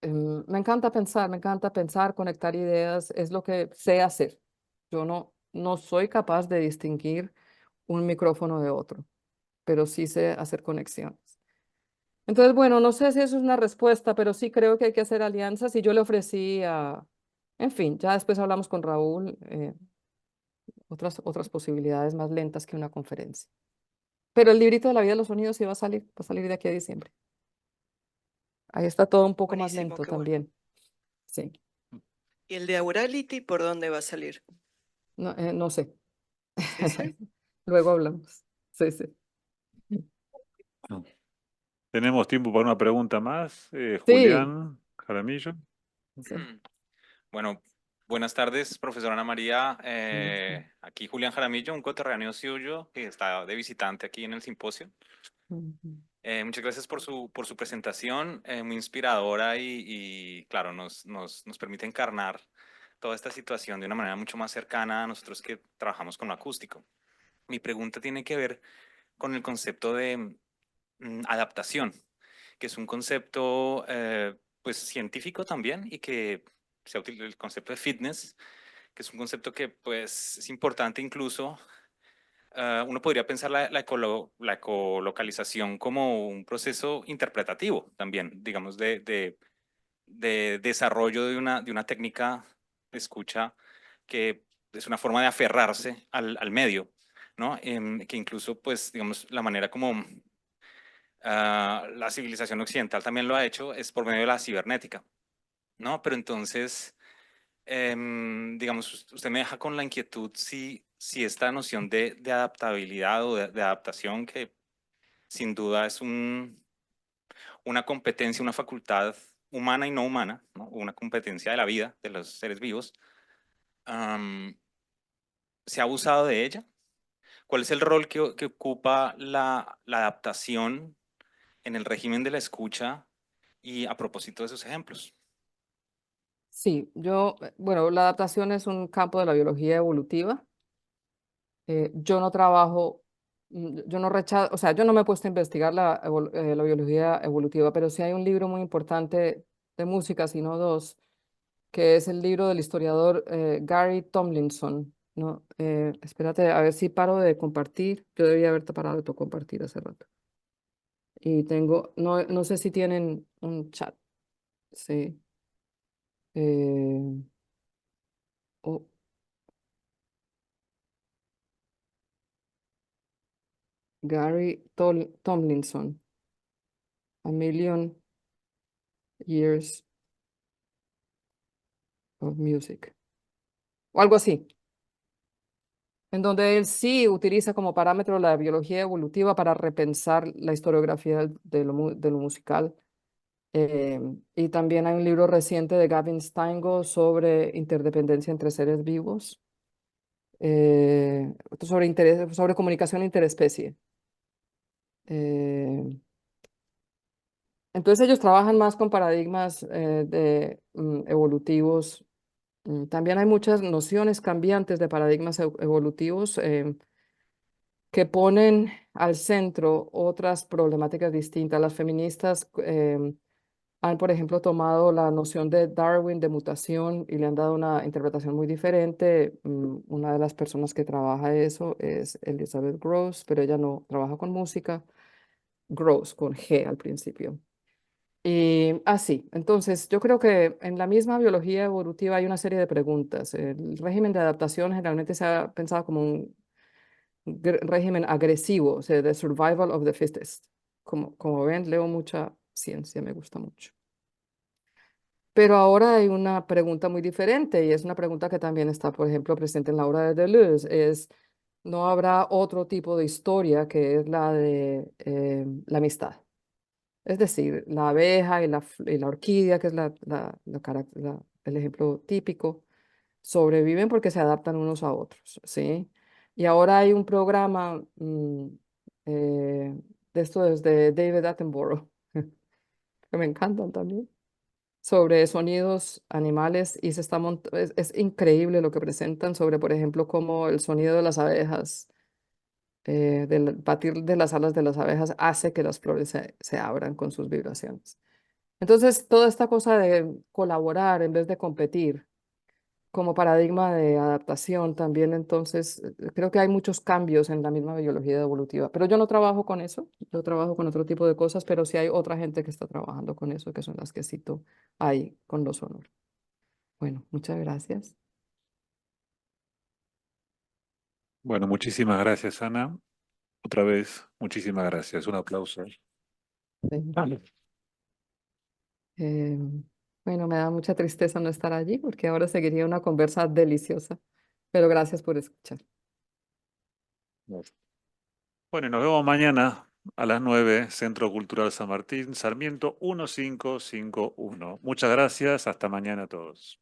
me encanta pensar, conectar ideas, es lo que sé hacer. Yo no soy capaz de distinguir un micrófono de otro, pero sí sé hacer conexiones. Entonces, bueno, no sé si eso es una respuesta, pero sí creo que hay que hacer alianzas y yo le ofrecí en fin, ya después hablamos con Raúl, otras posibilidades más lentas que una conferencia. Pero el librito de la vida de los sonidos sí va a salir de aquí a diciembre. Ahí está todo un poco más Buenísimo, lento qué bueno. también. Sí, ¿Y el de Aurality por dónde va a salir? no sé. ¿Sí, sí? Luego hablamos. Sí, sí. Tenemos tiempo para una pregunta más. Sí, Julián Jaramillo. sí. Bueno, buenas tardes, profesora Ana María. Ujú, Aquí Julián Jaramillo, un coterráneo suyo que está de visitante aquí en el simposio. ujú. Muchas gracias por su presentación, muy inspiradora claro, nos permite encarnar toda esta situación de una manera mucho más cercana a nosotros que trabajamos con lo acústico. Mi pregunta tiene que ver con el concepto de adaptación, que es un concepto pues científico también y que se utiliza el concepto de fitness, que es un concepto que pues es importante incluso. Uno podría pensar la ecolocalización como un proceso interpretativo también, digamos, de desarrollo de una técnica de escucha que es una forma de aferrarse al medio, ¿no? Que incluso, pues, digamos, la manera como la civilización occidental también lo ha hecho es por medio de la cibernética, ¿no? Pero entonces, digamos, usted me deja con la inquietud si esta noción de adaptabilidad o de adaptación, que sin duda es una competencia, una facultad humana y no humana, ¿no? Una competencia de la vida, de los seres vivos, ¿se ha abusado de ella? ¿Cuál es el rol que ocupa la adaptación en el régimen de la escucha y a propósito de esos ejemplos? Sí, bueno, la adaptación es un campo de la biología evolutiva. Yo no trabajo, yo no rechazo, o sea, yo no me he puesto a investigar la biología evolutiva, pero sí hay un libro muy importante de música, sino dos, que es el libro del historiador Gary Tomlinson, ¿no? Espérate, a ver si paro de compartir. Yo debía haberte parado de compartir hace rato. Y no sé si tienen un chat. Sí. eh, oh, Gary Tomlinson, A Million Years of Music, o algo así, en donde él sí utiliza como parámetro la biología evolutiva para repensar la historiografía de lo musical. Y también hay un libro reciente de Gavin Steingo sobre interdependencia entre seres vivos, sobre comunicación interespecie. Entonces ellos trabajan más con paradigmas evolutivos. También hay muchas nociones cambiantes de paradigmas evolutivos que ponen al centro otras problemáticas distintas. Las feministas han, por ejemplo, tomado la noción de Darwin de mutación y le han dado una interpretación muy diferente. Una de las personas que trabaja eso es Elizabeth Gross, pero ella no trabaja con música. Gross, con G al principio. Y así, entonces yo creo que en la misma biología evolutiva hay una serie de preguntas. El régimen de adaptación generalmente se ha pensado como un régimen agresivo, o sea, the survival of the fittest. Como ven, leo mucha ciencia, me gusta mucho. Pero ahora hay una pregunta muy diferente y es una pregunta que también está, por ejemplo, presente en la obra de Deleuze, es, ¿no habrá otro tipo de historia que es la de la amistad? Es decir, la abeja y la orquídea, que es el ejemplo típico, sobreviven porque se adaptan unos a otros, ¿sí? Y ahora hay un programa de esto desde David Attenborough, que me encantan también, sobre sonidos animales y es increíble lo que presentan sobre, por ejemplo, cómo el sonido de las abejas, del batir de las alas de las abejas hace que las flores se abran con sus vibraciones. Entonces, toda esta cosa de colaborar en vez de competir como paradigma de adaptación también, entonces, creo que hay muchos cambios en la misma biología evolutiva, pero yo no trabajo con eso, yo trabajo con otro tipo de cosas, pero sí hay otra gente que está trabajando con eso, que son las que cito ahí con los honores. Bueno, muchas gracias. Bueno, muchísimas gracias, Ana. Otra vez, muchísimas gracias. Un aplauso. Sí. Eh, bueno, me da mucha tristeza no estar allí porque ahora seguiría una conversa deliciosa, pero gracias por escuchar. Bueno, y nos vemos mañana a las 9, Centro Cultural San Martín, Sarmiento 1551. Muchas gracias, hasta mañana a todos.